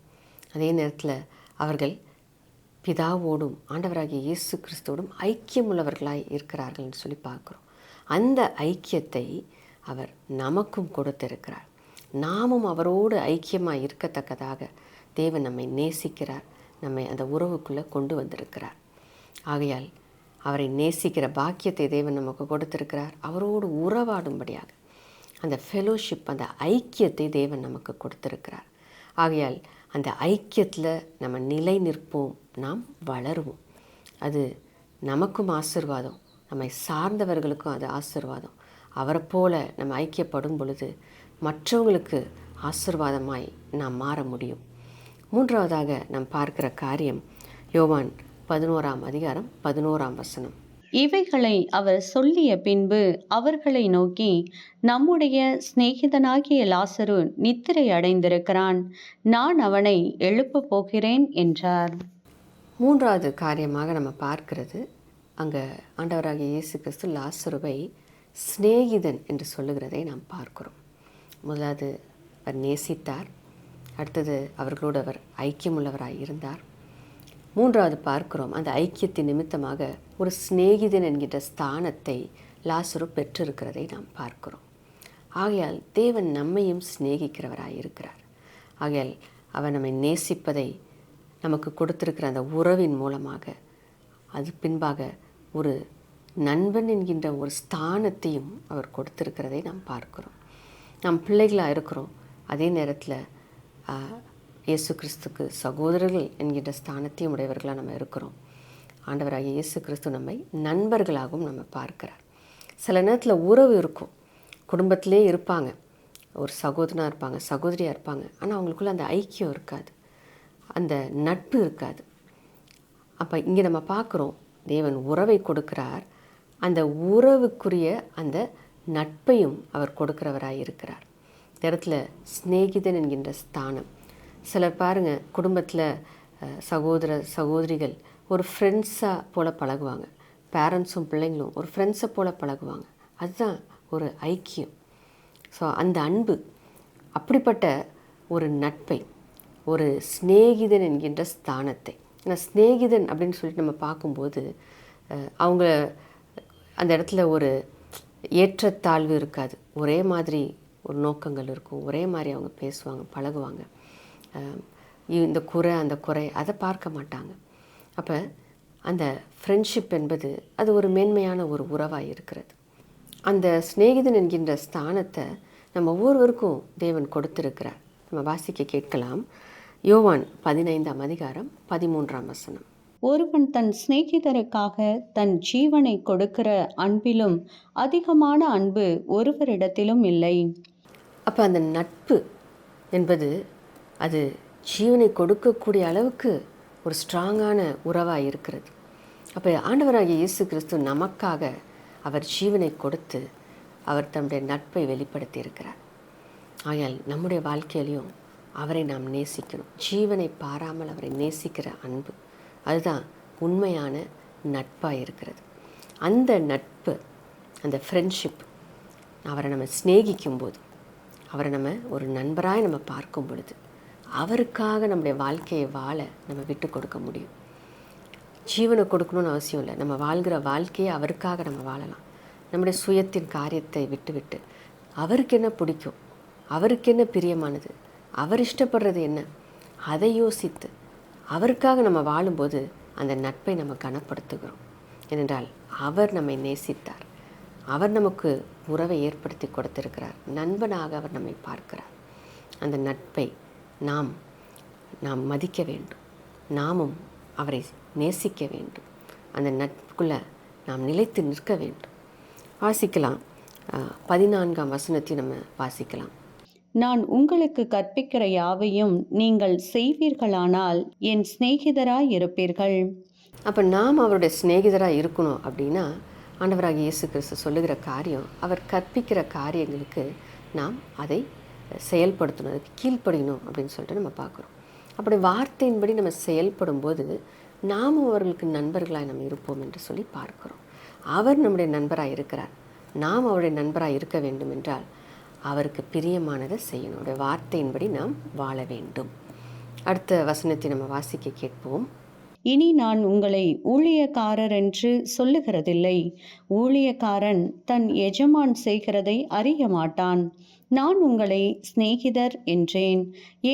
அதே நேரத்தில் அவர்கள் பிதாவோடும் ஆண்டவராகிய இயேசு கிறிஸ்துவோடும் ஐக்கியமுள்ளவர்களாய் இருக்கிறார்கள்னு சொல்லி பார்க்குறோம். அந்த ஐக்கியத்தை அவர் நமக்கும் கொடுத்திருக்கிறார். நாமும் அவரோடு ஐக்கியமாக இருக்கத்தக்கதாக தேவன் நம்மை நேசிக்கிறார், நம்மை அந்த உறவுக்குள்ளே கொண்டு வந்திருக்கிறார். ஆகையால் அவரை நேசிக்கிற பாக்கியத்தை தேவன் நமக்கு கொடுத்திருக்கிறார். அவரோடு உறவாடும்படியாக அந்த ஃபெலோஷிப், அந்த ஐக்கியத்தை தேவன் நமக்கு கொடுத்திருக்கிறார். ஆகையால் அந்த ஐக்கியத்தில் நம்ம நிலை நிற்போம், நாம் வளருவோம். அது நமக்கும் ஆசீர்வாதம், நம்மை சார்ந்தவர்களுக்கும் அது ஆசீர்வாதம். அவரை போல நம்ம ஐக்கியப்படும் பொழுது மற்றவங்களுக்கு ஆசீர்வாதமாய் நாம் மாற முடியும். மூன்றாவதாக நாம் பார்க்கிற காரியம் யோவான் 11:11. இவைகளை அவர் சொல்லிய பின்பு அவர்களை நோக்கி, நம்முடைய சிநேகிதனாகிய லாசரு நித்திரை அடைந்திருக்கிறான், நான் அவனை எழுப்பப் போகிறேன் என்றார். மூன்றாவது காரியமாக நம்ம பார்க்கிறது, அங்கே ஆண்டவராகிய இயேசு கிறிஸ்து லாசருவை சிநேகிதன் என்று சொல்லுகிறதை நாம் பார்க்கிறோம். முதலாவது அவர் நேசித்தார், அடுத்தது அவர்களோடு அவர் ஐக்கியமுள்ளவராய் இருந்தார். மூன்றாவது பார்க்கிறோம், அந்த ஐக்கியத்தின் நிமித்தமாக ஒரு சிநேகிதன் என்கின்ற ஸ்தானத்தை லாசரு பெற்றிருக்கிறதை நாம் பார்க்கிறோம். ஆகையால் தேவன் நம்மையும் சிநேகிக்கிறவராய் இருக்கிறார். ஆகையால் அவர் நம்மை நேசிப்பதை நமக்கு கொடுத்திருக்கிற அந்த உறவின் மூலமாக அது பின்பாக ஒரு நண்பன் என்கின்ற ஒரு ஸ்தானத்தையும் அவர் கொடுத்திருக்கிறதை நாம் பார்க்கிறோம். நாம் பிள்ளைகளாக இருக்கிறோம், அதே நேரத்தில் இயேசு கிறிஸ்துக்கு சகோதரர்கள் என்கின்ற ஸ்தானத்தையும் உடையவர்களாக நம்ம இருக்கிறோம். ஆண்டவராகிய இயேசு கிறிஸ்து நம்மை நண்பர்களாகவும் நம்ம பார்க்கிறார். சில நேரத்தில் உறவு இருக்கும், குடும்பத்திலே இருப்பாங்க, ஒரு சகோதரனாக இருப்பாங்க, சகோதரியாக இருப்பாங்க, ஆனால் அவங்களுக்குள்ள அந்த ஐக்கியம் இருக்காது, அந்த நட்பு இருக்காது. அப்போ இங்கே நம்ம பார்க்குறோம், தேவன் உறவை கொடுக்கிறார், அந்த உறவுக்குரிய அந்த நட்பையும் அவர் கொடுக்கிறவராய் இருக்கிறார். இந்த இடத்துல சிநேகிதன் என்கின்ற ஸ்தானம். சிலர் பாருங்கள், குடும்பத்தில் சகோதரிகள் ஒரு ஃப்ரெண்ட்ஸாக போல் பழகுவாங்க, பேரண்ட்ஸும் பிள்ளைங்களும் ஒரு ஃப்ரெண்ட்ஸை போல் பழகுவாங்க. அதுதான் ஒரு ஐக்கியம். ஸோ அந்த அன்பு, அப்படிப்பட்ட ஒரு நட்பை, ஒரு சிநேகிதன் என்கின்ற ஸ்தானத்தை, ஏன்னா சிநேகிதன் அப்படின்னு சொல்லிட்டு நம்ம பார்க்கும்போது அவங்க அந்த இடத்துல ஒரு ஏற்றத்தாழ்வு இருக்காது, ஒரே மாதிரி ஒரு நோக்கங்கள் இருக்கும், ஒரே மாதிரி அவங்க பேசுவாங்க, பழகுவாங்க. இந்த குறை அந்த குறை அதை பார்க்க மாட்டாங்க. அப்போ அந்த ஃப்ரெண்ட்ஷிப் என்பது அது ஒரு மேன்மையான ஒரு உறவாக இருக்கிறது. அந்த சிநேகிதன் என்கின்ற ஸ்தானத்தை நம்ம ஒவ்வொருவருக்கும் தேவன் கொடுத்திருக்கிறார். நம்ம வாசிக்க கேட்கலாம். யோவான் 15:13. ஒருவன் தன் சிநேகிதருக்காக தன் ஜீவனை கொடுக்கிற அன்பிலும் அதிகமான அன்பு ஒருவரிடத்திலும் இல்லை. அப்போ அந்த நட்பு என்பது அது ஜீவனை கொடுக்கக்கூடிய அளவுக்கு ஒரு ஸ்ட்ராங்கான உறவாக இருக்கிறது. அப்போ ஆண்டவராகிய இயேசு கிறிஸ்து நமக்காக அவர் ஜீவனை கொடுத்து அவர் தம்முடைய நட்பை வெளிப்படுத்தி இருக்கிறார். ஆகையால் நம்முடைய வாழ்க்கையிலையும் அவரை நாம் நேசிக்கணும். ஜீவனை பாராமல் அவரை நேசிக்கிற அன்பு அதுதான் உண்மையான நட்பாக இருக்கிறது. அந்த நட்பு, அந்த ஃப்ரெண்ட்ஷிப், அவரை நம்ம சிநேகிக்கும் போது, அவரை நம்ம ஒரு நண்பராய் நம்ம பார்க்கும் பொழுது அவருக்காக நம்முடைய வாழ்க்கையை வாழ நம்ம விட்டு கொடுக்க முடியும். ஜீவனை கொடுக்கணும்னு அவசியம் இல்லை. நம்ம வாழ்கிற வாழ்க்கையை அவருக்காக நம்ம வாழலாம். நம்முடைய சுயத்தின் காரியத்தை விட்டு அவருக்கு என்ன பிடிக்கும், அவருக்கு என்ன பிரியமானது, அவர் இஷ்டப்படுறது என்ன, அதை யோசித்து அவருக்காக நம்ம வாழும்போது அந்த நட்பை நம்ம கனப்படுத்துகிறோம். ஏனென்றால் அவர் நம்மை நேசித்தார். அவர் நமக்கு உறவை ஏற்படுத்தி கொடுத்திருக்கிறார். நண்பனாக அவர் நம்மை பார்க்கிறார். அந்த நட்பை நாம் மதிக்க வேண்டும். நாமும் அவரை நேசிக்க வேண்டும். அந்த நட்புக்குள்ளே நாம் நிலைத்து நிற்க வேண்டும். வாசிக்கலாம். 14ஆம் வசனத்தை நம்ம வாசிக்கலாம். நான் உங்களுக்கு கற்பிக்கிற யாவையும் நீங்கள் செய்வீர்களானால் என் சிநேகிதராய் இருப்பீர்கள். அப்போ நாம் அவருடைய சிநேகிதராக இருக்கணும் அப்படின்னா ஆண்டவராகிய இயேசு கிறிஸ்து சொல்லுகிற காரியம், அவர் கற்பிக்கிற காரியங்களுக்கு நாம் அதை செயல்படுத்தணும், அதுக்கு கீழ்ப்படியணும் அப்படின்னு சொல்லிட்டு நம்ம பார்க்குறோம். அப்படி வார்த்தையின்படி நம்ம செயல்படும் போது நாமும் அவர்களுக்கு நண்பர்களாக நம்ம இருப்போம் என்று சொல்லி பார்க்குறோம். அவர் நம்முடைய நண்பராக இருக்கிறார். நாம் அவருடைய நண்பராக இருக்க வேண்டும் என்றால் அவருக்கு பிரியமானதை செய்யணும். அவருடைய வார்த்தையின்படி நாம் வாழ வேண்டும். அடுத்த வசனத்தை நம்ம வாசிக்க கேட்போம். இனி நான் உங்களை ஊழியக்காரர் என்று சொல்லுகிறதில்லை. ஊழியக்காரன் தன் எஜமான் செய்கிறதை அறிய மாட்டான். நான் உங்களை சிநேகிதர் என்றேன்.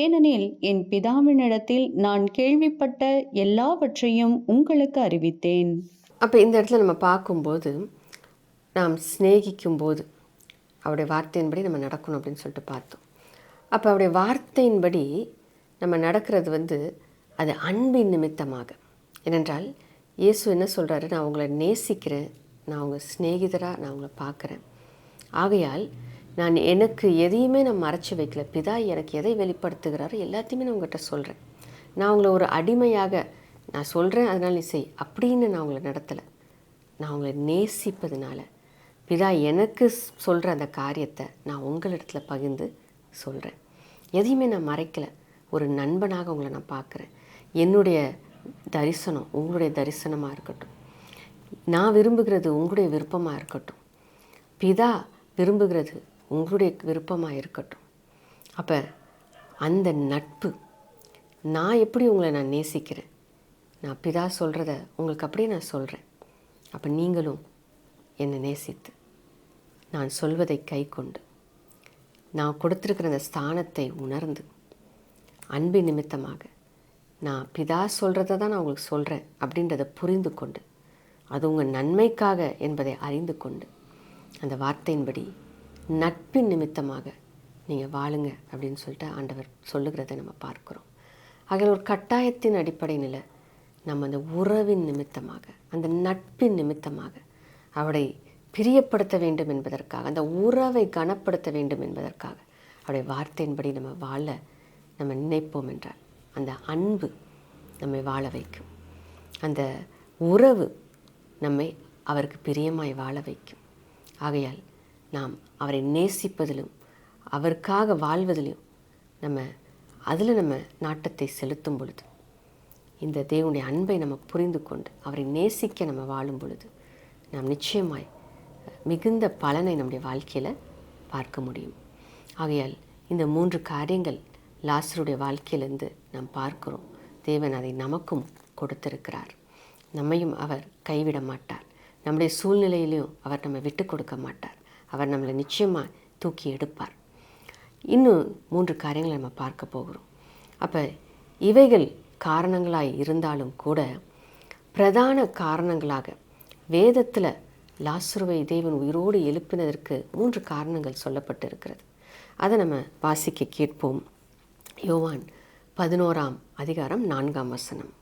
ஏனெனில் என் பிதாவினிடத்தில் நான் கேள்விப்பட்ட எல்லாவற்றையும் உங்களுக்கு அறிவித்தேன். அப்போ இந்த இடத்துல நம்ம பார்க்கும்போது நாம் சிநேகிக்கும் போது அவருடைய வார்த்தையின்படி நம்ம நடக்கணும் அப்படின்னு சொல்லிட்டு பார்த்தோம். அப்போ அவருடைய வார்த்தையின்படி நம்ம நடக்கிறது அது அன்பின் நிமித்தமாக. ஏனென்றால் இயேசு என்ன சொல்கிறாரு, நான் உங்களை நேசிக்கிறேன், நான் உங்கள் சிநேகிதராக நான் உங்களை பார்க்குறேன். ஆகையால் நான் எனக்கு எதையுமே நான் மறைச்சி வைக்கல. பிதா எனக்கு எதை வெளிப்படுத்துகிறாரோ எல்லாத்தையுமே நான் உங்கள்கிட்ட சொல்கிறேன். நான் உங்களை ஒரு அடிமையாக நான் சொல்கிறேன் அதனால் நீ செய் அப்படின்னு நான் உங்களை நடத்தலை. நான் உங்களை நேசிப்பதுனால பிதா எனக்கு சொல்கிற அந்த காரியத்தை நான் உங்களிடத்தில் பகிர்ந்து சொல்கிறேன். எதையுமே நான் மறைக்கலை. ஒரு நண்பனாக உங்களை நான் பார்க்குறேன். என்னுடைய தரிசனம் உங்களுடைய தரிசனமாக இருக்கட்டும். நான் விரும்புகிறது உங்களுடைய விருப்பமாக இருக்கட்டும். பிதா விரும்புகிறது உங்களுடைய விருப்பமாக இருக்கட்டும். அப்போ அந்த நட்பு, நான் எப்படி உங்களை நான் நேசிக்கிறேன், நான் பிதா சொல்கிறத உங்களுக்கு அப்படியே நான் சொல்கிறேன். அப்போ நீங்களும் என்னை நேசித்து நான் சொல்வதை கை கொண்டு நான் கொடுத்துருக்கிற அந்த ஸ்தானத்தை உணர்ந்து அன்பின் நிமித்தமாக நான் பிதா சொல்கிறத தான் நான் உங்களுக்கு சொல்கிறேன் அப்படின்றத புரிந்து கொண்டு அது உங்கள் நன்மைக்காக என்பதை அறிந்து கொண்டு அந்த வார்த்தையின்படி நட்பின் நிமித்தமாக நீங்கள் வாழுங்க அப்படின்னு சொல்லிட்டு ஆண்டவர் சொல்லுகிறத நம்ம பார்க்குறோம். அதில் ஒரு கட்டாயத்தின் அடிப்படையில் நம்ம அந்த உறவின் நிமித்தமாக அந்த நட்பின் நிமித்தமாக அவரை பிரியப்படுத்த வேண்டும் என்பதற்காக, அந்த உறவை கனப்படுத்த வேண்டும் என்பதற்காக அவருடைய வார்த்தையின்படி நம்ம வாழ நம்ம நினைப்போம் என்றால் அந்த அன்பு நம்மை வாழ வைக்கும். அந்த உறவு நம்மை அவருக்கு பிரியமாய் வாழ வைக்கும். ஆகையால் நாம் அவரை நேசிப்பதிலும் அவருக்காக வாழ்வதிலும் அதில் நம்ம நாட்டத்தை செலுத்தும் பொழுது, இந்த தேவனுடைய அன்பை நம்ம புரிந்து கொண்டு அவரை நேசிக்க நம்ம வாழும் பொழுது நாம் நிச்சயமாய் மிகுந்த பலனை நம்முடைய வாழ்க்கையில் பார்க்க முடியும். ஆகையால் இந்த 3 காரியங்கள் லாசருடைய வாழ்க்கையிலேருந்து நாம் பார்க்கிறோம். தேவன் அதை நமக்கும் கொடுத்திருக்கிறார். நம்மையும் அவர் கைவிட மாட்டார். நம்முடைய சூழ்நிலையிலையும் அவர் நம்ம விட்டு கொடுக்க மாட்டார். அவர் நம்மளை நிச்சயமாக தூக்கி எடுப்பார். இன்னும் 3 காரியங்களை நம்ம பார்க்க போகிறோம். அப்போ இவைகள் காரணங்களாய் இருந்தாலும் கூட பிரதான காரணங்களாக வேதத்தில் லாசருவை தேவன் உயிரோடு எழுப்பினதற்கு 3 காரணங்கள் சொல்லப்பட்டு இருக்கிறது. அதை நம்ம வாசிக்க கேட்போம். யோவான் 11ஆம் அதிகாரம் 4ஆம் வசனம்.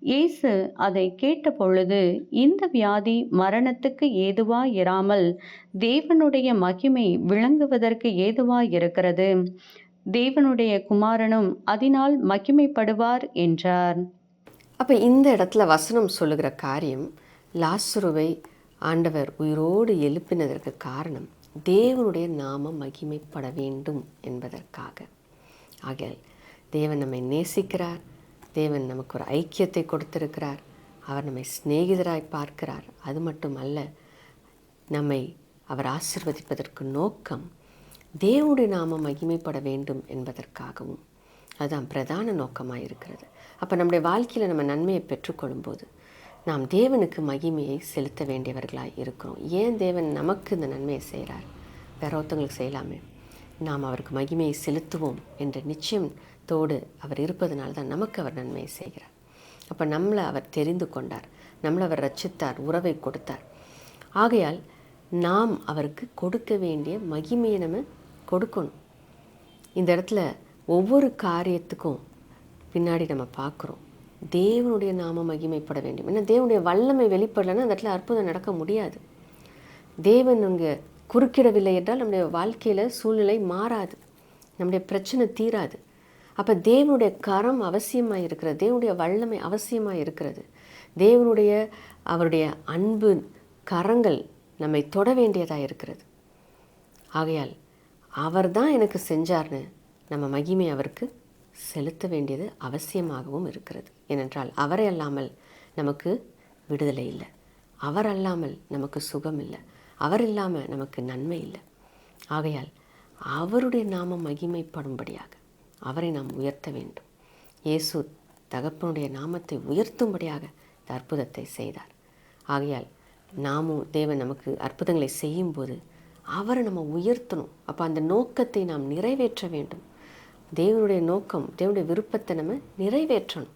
இயேசு அதை கேட்டபொழுது, இந்த வியாதி மரணத்துக்கு ஏதுவாயிராமல் தேவனுடைய மகிமை விளங்குவதற்கு ஏதுவாயிருக்கிறது. தேவனுடைய குமாரனும் அதனால் மகிமைப்படுவார் என்றார். அப்போ இந்த இடத்துல வசனம் சொல்லுகிற காரியம், லாசருவை ஆண்டவர் உயிரோடு எழுப்பினதற்கு காரணம் தேவனுடைய நாமம் மகிமைப்பட வேண்டும் என்பதற்காக. ஆகையால் தேவன் நம்மை நேசிக்கிறார், தேவன் நமக்கு ஒரு ஐக்கியத்தை கொடுத்திருக்கிறார், அவர் நம்மை சிநேகிதராய் பார்க்கிறார். அது மட்டுமல்ல, நம்மை அவர் ஆசீர்வதிப்பதற்கு நோக்கம் தேவனுடைய நாமம் மகிமைப்பட வேண்டும் என்பதற்காகவும். அதுதான் பிரதான நோக்கமாக இருக்கிறது. அப்போ நம்முடைய வாழ்க்கையில் நம்ம நன்மையை பெற்றுக்கொள்ளும்போது நாம் தேவனுக்கு மகிமையை செலுத்த வேண்டியவர்களாக இருக்கிறோம். ஏன் தேவன் நமக்கு இந்த நன்மையை செய்கிறார்? வேற ஒருத்தவங்களுக்கு செய்யலாமே. நாம் அவருக்கு மகிமையை செலுத்துவோம் என்ற நிச்சயத்தோடு அவர் இருப்பதனால தான் நமக்கு அவர் நன்மையை செய்கிறார். அப்போ நம்மளை அவர் தெரிந்து கொண்டார், நம்மளை அவர் ரட்சித்தார், உறவை கொடுத்தார். ஆகையால் நாம் அவருக்கு கொடுக்க வேண்டிய மகிமையை நம்ம கொடுக்கணும். இந்த இடத்துல ஒவ்வொரு காரியத்துக்கும் பின்னாடி நம்ம பார்க்குறோம் தேவனுடைய நாமம் மகிமைப்பட வேண்டும். ஏன்னா தேவனுடைய வல்லமை வெளிப்படலைன்னா அந்த இடத்துல அற்புதம் நடக்க முடியாது. தேவன் அங்கே குறுக்கிடவில்லை என்றால் நம்முடைய வாழ்க்கையில் சூழ்நிலை மாறாது, நம்முடைய பிரச்சனை தீராது. அப்போ தேவனுடைய கரம் அவசியமாக இருக்கிறது, தேவனுடைய வல்லமை அவசியமாக இருக்கிறது. அவருடைய அன்பு கரங்கள் நம்மை தொட வேண்டியதாக இருக்கிறது. ஆகையால் அவர் தான் எனக்கு செஞ்சார்னு நம்ம மகிமை அவருக்கு செலுத்த வேண்டியது அவசியமாகவும் இருக்கிறது. ஏனென்றால் அவரை அல்லாமல் நமக்கு விடுதலை இல்லை, அவர் அல்லாமல் நமக்கு சுகம் இல்லை, அவர் இல்லாமல் நமக்கு நன்மை இல்லை. ஆகையால் அவருடைய நாமம் மகிமைப்படும்படியாக அவரை நாம் உயர்த்த வேண்டும். இயேசு தகப்பனுடைய நாமத்தை உயர்த்தும்படியாக இந்த அற்புதத்தை செய்தார். ஆகையால் நாமும் தேவன் நமக்கு அற்புதங்களை செய்யும்போது அவரை நம்ம உயர்த்தணும். அப்போ அந்த நோக்கத்தை நாம் நிறைவேற்ற வேண்டும். தேவனுடைய நோக்கம், தேவனுடைய விருப்பத்தை நம்ம நிறைவேற்றணும்.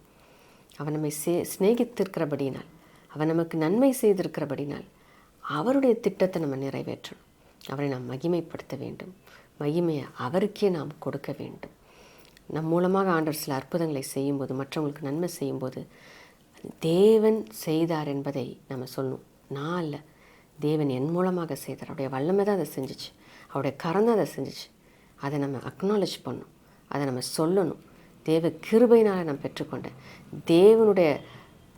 அவன் நம்மை சிநேகித்திருக்கிறபடினால், அவன் நமக்கு நன்மை செய்திருக்கிறபடினால் அவருடைய திட்டத்தை நம்ம நிறைவேற்றணும். அவரை நாம் மகிமைப்படுத்த வேண்டும். மகிமையை அவருக்கே நாம் கொடுக்க வேண்டும். நம் மூலமாக ஆண்டவர் சில அற்புதங்களை செய்யும்போது, மற்றவங்களுக்கு நன்மை செய்யும்போது தேவன் செய்தார் என்பதை நம்ம சொல்லணும். நான் இல்லை, தேவன் என் மூலமாக செய்தார், அவருடைய வல்லமை தான் அதை செஞ்சிச்சு, அவருடைய கரம் தான் அதை செஞ்சிச்சு. அதை நம்ம அக்னாலேஜ் பண்ணணும், அதை நம்ம சொல்லணும். தேவ கிருபையினால் நான் பெற்றுக்கொண்டேன், தேவனுடைய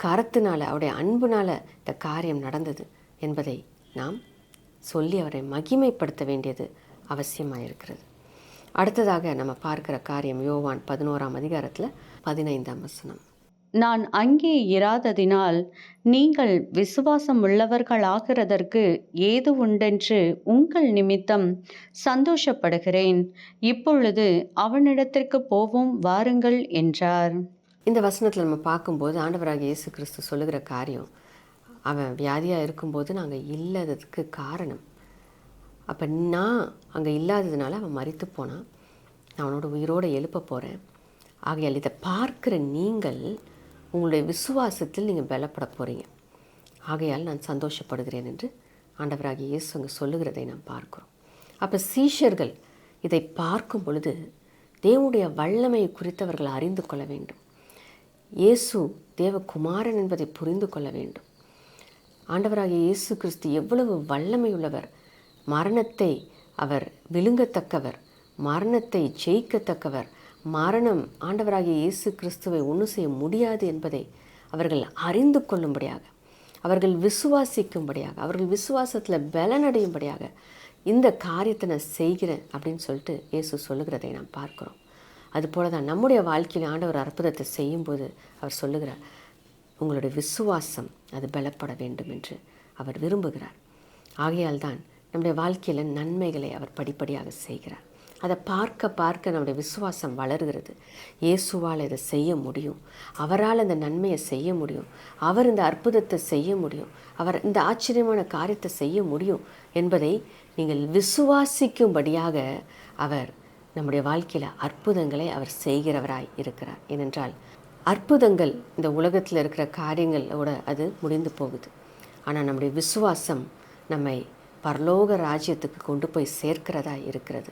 கரத்தினால், அவருடைய அன்புனால் இந்த காரியம் நடந்தது என்பதை நாம் சொல்லி அவரை மகிமைப்படுத்த வேண்டியது அவசியமாக இருக்கிறது. அடுத்ததாக நம்ம பார்க்கிற காரியம் யோவான் 11ஆம் அதிகாரத்தில் 15ஆம் வசனம். நான் அங்கே இராததினால் நீங்கள் விசுவாசம் உள்ளவர்களாகிறதற்கு ஏது உண்டென்று உங்கள் நிமித்தம் சந்தோஷப்படுகிறேன். இப்பொழுது அவனிடத்திற்கு போவோம் வாருங்கள் என்றார். இந்த வசனத்தில் நம்ம பார்க்கும்போது ஆண்டவராகிய இயேசு கிறிஸ்து சொல்லுகிற காரியம், அவன் வியாதியாக இருக்கும்போது நாங்கள் இல்லாததுக்கு காரணம், அப்போ நான் அங்கே இல்லாததுனால அவன் மரித்து போனான், நான் அவனோட உயிரோடு எழுப்ப போகிறேன். ஆகையால் இதை பார்க்குற நீங்கள் உங்களுடைய விசுவாசத்தில் நீங்கள் பலப்பட போகிறீங்க. ஆகையால் நான் சந்தோஷப்படுகிறேன் என்று ஆண்டவராகிய இயேசு அங்கே சொல்லுகிறதை நாம் பார்க்குறோம். அப்போ சீஷர்கள் இதை பார்க்கும் பொழுது தேவனுடைய வல்லமை குறித்தவர்கள் அறிந்து கொள்ள வேண்டும். இயேசு தேவகுமாரன் என்பதை புரிந்து கொள்ள வேண்டும். ஆண்டவராகிய இயேசு கிறிஸ்து எவ்வளவு வல்லமை உள்ளவர், மரணத்தை அவர் விழுங்கத்தக்கவர், மரணத்தை ஜெயிக்கத்தக்கவர், மரணம் ஆண்டவராகிய இயேசு கிறிஸ்துவை ஒன்றும் செய்ய முடியாது என்பதை அவர்கள் அறிந்து கொள்ளும்படியாக, அவர்கள் விசுவாசிக்கும்படியாக, அவர்கள் விசுவாசத்தில் பலனடையும்படியாக இந்த காரியத்தை நான் செய்கிறேன் அப்படின்னு சொல்லிட்டு இயேசு சொல்லுகிறதை நாம் பார்க்குறோம். அதுபோல தான் நம்முடைய வாழ்க்கையில் ஆண்டவர் அற்புதத்தை செய்யும்போது அவர் சொல்லுகிறார், உங்களுடைய விசுவாசம் அது பலப்பட வேண்டும் என்று அவர் விரும்புகிறார். ஆகையால் தான் நம்முடைய வாழ்க்கையில் நன்மைகளை அவர் படிப்படியாக செய்கிறார். அதை பார்க்க பார்க்க நம்முடைய விசுவாசம் வளர்கிறது. இயேசுவால் இதை செய்ய முடியும், அவரால் இந்த நன்மையை செய்ய முடியும், அவர் இந்த அற்புதத்தை செய்ய முடியும், அவர் இந்த ஆச்சரியமான காரியத்தை செய்ய முடியும் என்பதை நீங்கள் விசுவாசிக்கும்படியாக அவர் நம்முடைய வாழ்க்கையில் அற்புதங்களை அவர் செய்கிறவராய் இருக்கிறார். ஏனென்றால் அற்புதங்கள் இந்த உலகத்தில் இருக்கிற காரியங்களோட அது முடிந்து போகுது. ஆனால் நம்முடைய விசுவாசம் நம்மை பரலோக ராஜ்யத்துக்கு கொண்டு போய் சேர்க்கிறதா இருக்கிறது.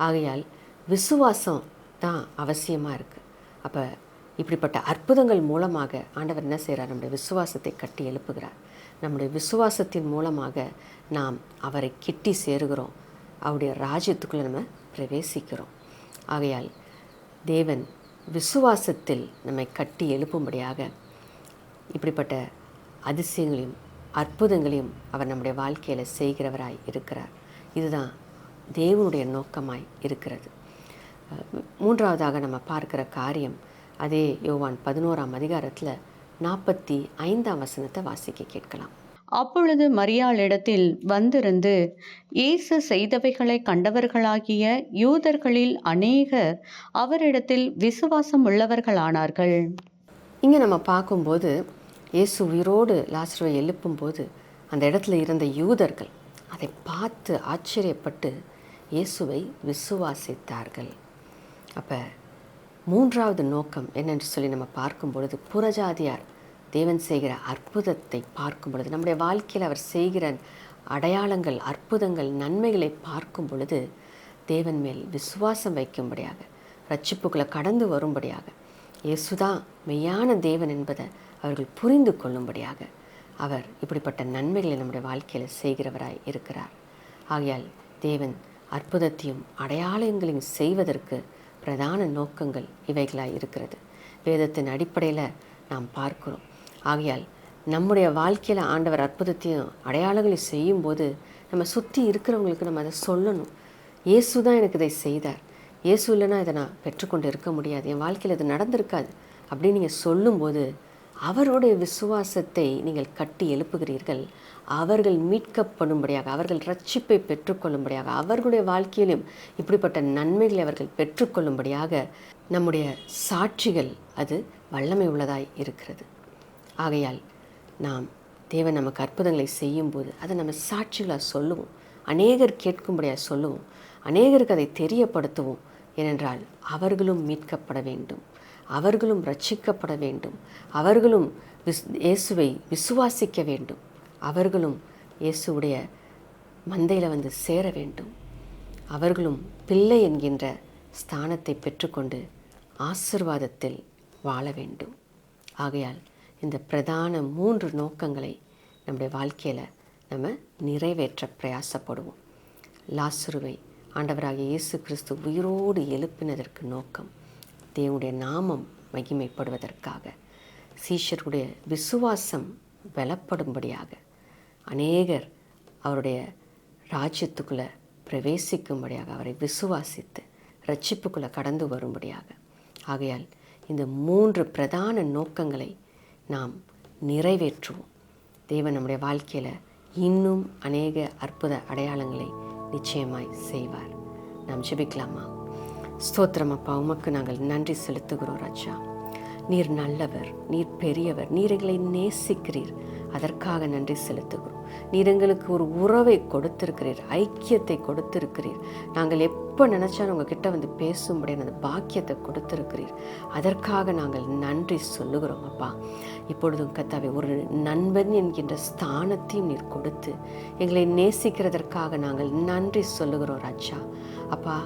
ஆகையால் விசுவாசம் தான் அவசியமாக இருக்குது. அப்போ இப்படிப்பட்ட அற்புதங்கள் மூலமாக ஆண்டவர் என்ன செய்கிறார்? நம்முடைய விசுவாசத்தை கட்டி எழுப்புகிறார். நம்முடைய விசுவாசத்தின் மூலமாக நாம் அவரை கிட்டி சேருகிறோம். அவருடைய ராஜ்யத்துக்குள்ளே நம்ம பிரவேசிக்கிறோம். ஆகையால் தேவன் விசுவாசத்தில் நம்மை கட்டி எழுப்பும்படியாக இப்படிப்பட்ட அதிசயங்களையும் அற்புதங்களையும் அவர் நம்முடைய வாழ்க்கையில் செய்கிறவராய் இருக்கிறார். இதுதான் தேவனுடைய நோக்கமாய் இருக்கிறது. மூன்றாவதாக நம்ம பார்க்கிற காரியம் அதே யோவான் 11ஆம் அதிகாரத்தில் 45ஆம் வசனத்தை வாசிக்க கேட்கலாம். அப்பொழுது மரியாளிடத்தில் வந்திருந்து இயேசு செய்தவைகளை கண்டவர்களாகிய யூதர்களில் அநேகர் அவரிடத்தில் விசுவாசம் உள்ளவர்களானார்கள். இங்கே நம்ம பார்க்கும்போது இயேசு உயிரோடு லாசருவை எழுப்பும்போது அந்த இடத்துல இருந்த யூதர்கள் அதை பார்த்து ஆச்சரியப்பட்டு இயேசுவை விசுவாசித்தார்கள். அப்போ மூன்றாவது நோக்கம் என்னென்று சொல்லி நம்ம பார்க்கும் பொழுது, புறஜாதியார் தேவன் செய்கிற அற்புதத்தை பார்க்கும் பொழுது, நம்முடைய வாழ்க்கையில் அவர் செய்கிற அடையாளங்கள், அற்புதங்கள், நன்மைகளை பார்க்கும் பொழுது தேவன் மேல் விசுவாசம் வைக்கும்படியாக, ரட்சிப்புக்குள்ளே கடந்து வரும்படியாக, இயேசுதான் மெய்யான தேவன் என்பதை அவர்கள் புரிந்து கொள்ளும்படியாக அவர் இப்படிப்பட்ட நன்மைகளை நம்முடைய வாழ்க்கையில் செய்கிறவராய் இருக்கிறார். ஆகையால் தேவன் அற்புதத்தையும் அடையாளங்களையும் செய்வதற்கு பிரதான நோக்கங்கள் இவைகளாய் இருக்கிறது. வேதத்தின் அடிப்படையில் நாம் பார்க்கிறோம். ஆகையால் நம்முடைய வாழ்க்கையில் ஆண்டவர் அற்புதத்தையும் அடையாளங்களையும் செய்யும்போது நம்ம சுற்றி இருக்கிறவங்களுக்கு நம்ம அதை சொல்லணும். இயேசு தான் எனக்கு இதை செய்தார், இயேசு இல்லைன்னா இதை நான் பெற்றுக்கொண்டு இருக்க முடியாது, என் வாழ்க்கையில் இது நடந்திருக்காது அப்படின்னு நீங்கள் சொல்லும்போது அவருடைய விசுவாசத்தை நீங்கள் கட்டி எழுப்புகிறீர்கள். அவர்கள் மீட்கப்படும்படியாக, அவர்கள் ரட்சிப்பை பெற்றுக்கொள்ளும்படியாக, அவர்களுடைய வாழ்க்கையிலும் இப்படிப்பட்ட நன்மைகளை அவர்கள் பெற்றுக்கொள்ளும்படியாக நம்முடைய சாட்சிகள் அது வல்லமை உள்ளதாய் இருக்கிறது. ஆகையால் நாம் தேவன் நமக்கு அற்புதங்களை செய்யும்போது அதை நம்ம சாட்சிகளாக சொல்லுவோம், அநேகர் கேட்கும்படியாக சொல்லுவோம், அநேகருக்கு அதை தெரியப்படுத்துவோம். ஏனென்றால் அவர்களும் மீட்கப்பட வேண்டும், அவர்களும் ரட்சிக்கப்பட வேண்டும், அவர்களும் இயேசுவை விசுவாசிக்க வேண்டும், அவர்களும் இயேசுவுடைய மந்தையில் வந்து சேர வேண்டும், அவர்களும் பிள்ளை என்கின்ற ஸ்தானத்தை பெற்றுக்கொண்டு ஆசீர்வாதத்தில் வாழ வேண்டும். ஆகையால் இந்த பிரதான 3 நோக்கங்களை நம்முடைய வாழ்க்கையில் நம்ம நிறைவேற்ற பிரயாசப்படுவோம். லாசருவை ஆண்டவராகிய இயேசு கிறிஸ்து உயிரோடு எழுப்பினதற்கு நோக்கம் தேவனுடைய நாமம் மகிமைப்படுவதற்காக, சீஷருடைய விசுவாசம் பலப்படும்படியாக, அநேகர் அவருடைய ராஜ்யத்துக்குள்ளே பிரவேசிக்கும்படியாக, அவரை விசுவாசித்து ரட்சிப்புக்குள்ளே கடந்து வரும்படியாக. ஆகையால் இந்த 3 பிரதான நோக்கங்களை நாம் நிறைவேற்றுவோம். தேவன் நம்முடைய வாழ்க்கையில் இன்னும் அநேக அற்புத அடையாளங்களை நிச்சயமாய் செய்வார். நாம் ஜெபிக்கலாமா? ஸ்தோத்திரம் அப்பா, உமக்கு நாங்கள் நன்றி செலுத்துகிறோம் ராஜா. நீர் நல்லவர், நீர் பெரியவர், நீர் எங்களை நேசிக்கிறீர், அதற்காக நன்றி செலுத்துகிறோம். நீர் எங்களுக்கு ஒரு உறவை கொடுத்திருக்கிறீர், ஐக்கியத்தை கொடுத்திருக்கிறீர். நாங்கள் எப்போ நினச்சாலும் உங்ககிட்ட வந்து பேசும்படியான அந்த பாக்கியத்தை கொடுத்திருக்கிறீர், அதற்காக நாங்கள் நன்றி சொல்லுகிறோம் அப்பா. இப்பொழுதும் கர்த்தாவே, ஒரு நண்பன் என்கின்ற ஸ்தானத்தையும் நீர் கொடுத்து எங்களை நேசிக்கிறதற்காக நாங்கள் நன்றி சொல்லுகிறோம் ராஜா. அப்பா,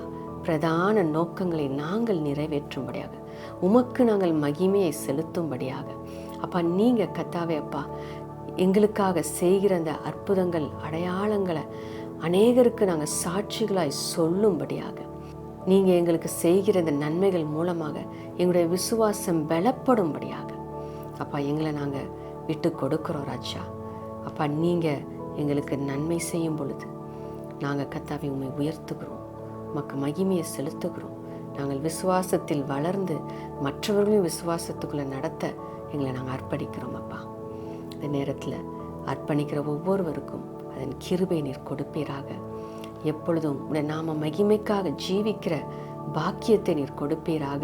பிரதான நோக்கங்களை நாங்கள் நிறைவேற்றும்படியாக, உமக்கு நாங்கள் மகிமையை செலுத்தும்படியாக அப்பா, நீங்கள் கர்த்தாவே அப்பா எங்களுக்காக செய்கிற அந்த அற்புதங்கள் அடையாளங்களை அநேகருக்கு நாங்கள் சாட்சிகளாய் சொல்லும்படியாக, நீங்கள் எங்களுக்கு செய்கிற இந்த நன்மைகள் மூலமாக எங்களுடைய விசுவாசம் பலப்படும்படியாக அப்பா எங்களை நாங்கள் விட்டு கொடுக்குறோம் ராஜா. அப்பா, நீங்கள் எங்களுக்கு நன்மை செய்யும் பொழுது நாங்கள் கர்த்தாவே உம்மை உயர்த்துகிறோம், உமக்கு மகிமையை செலுத்துகிறோம். நாங்கள் விசுவாசத்தில் வளர்ந்து மற்றவர்களையும் விசுவாசத்துக்குள்ளே நடத்த எங்களை நாங்கள் அர்ப்பணிக்கிறோம் அப்பா. இந்த நேரத்தில் அர்ப்பணிக்கிற ஒவ்வொருவருக்கும் அதன் கிருபை நீர் கொடுப்பீராக. எப்பொழுதும் உடைய நாம மகிமைக்காக ஜீவிக்கிற பாக்கியத்தை நீர் கொடுப்பீராக.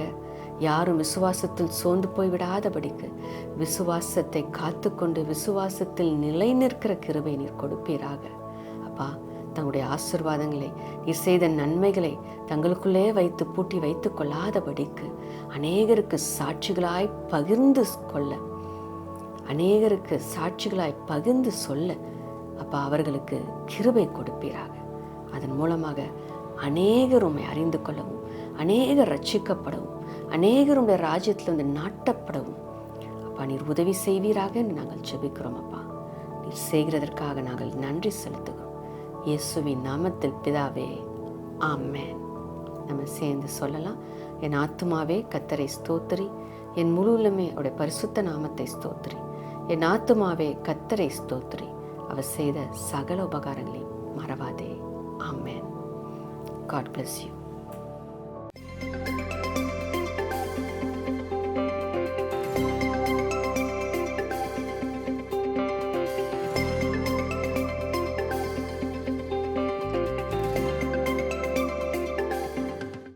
யாரும் விசுவாசத்தில் சோர்ந்து போய்விடாதபடிக்கு விசுவாசத்தை காத்துக்கொண்டு விசுவாசத்தில் நிலை நிற்கிற கிருபை நீர் கொடுப்பீராக. அப்பா, தங்களுடைய ஆசீர்வாதங்களை, நீர் செய்த நன்மைகளை தங்களுக்குள்ளே வைத்து பூட்டி வைத்து கொள்ளாதபடிக்கு அநேகருக்கு சாட்சிகளாய் பகிர்ந்து கொள்ள, அநேகருக்கு சாட்சிகளாய் பகிர்ந்து சொல்ல அப்பா அவர்களுக்கு கிருபை கொடுப்பீராக. அதன் மூலமாக அநேகர் உம்மை அறிந்து கொள்ளவும், அநேகர் ரட்சிக்கப்படவும், அநேகருடைய ராஜ்யத்தில் வந்து நாட்டப்படவும் அப்பா நீர் உதவி செய்வீராக என்று நாங்கள் ஜெபிக்கிறோம். அப்பா நீர் செய்கிறதற்காக நாங்கள் நன்றி செலுத்துகிறோம். இயேசுவின் நாமத்தில் பிதாவே, ஆமென். நம்ம சேர்ந்து சொல்லலாம். என் ஆத்துமாவே கர்த்தரை ஸ்தோத்திரி, என் முழு உள்ளமே அவருடைய பரிசுத்த நாமத்தை ஸ்தோத்திரி. என் ஆத்துமாவே கர்த்தரை ஸ்தோத்திரி, அவர் செய்த சகல உபகாரங்களையும் மறவாதே. ஆமென். God bless you.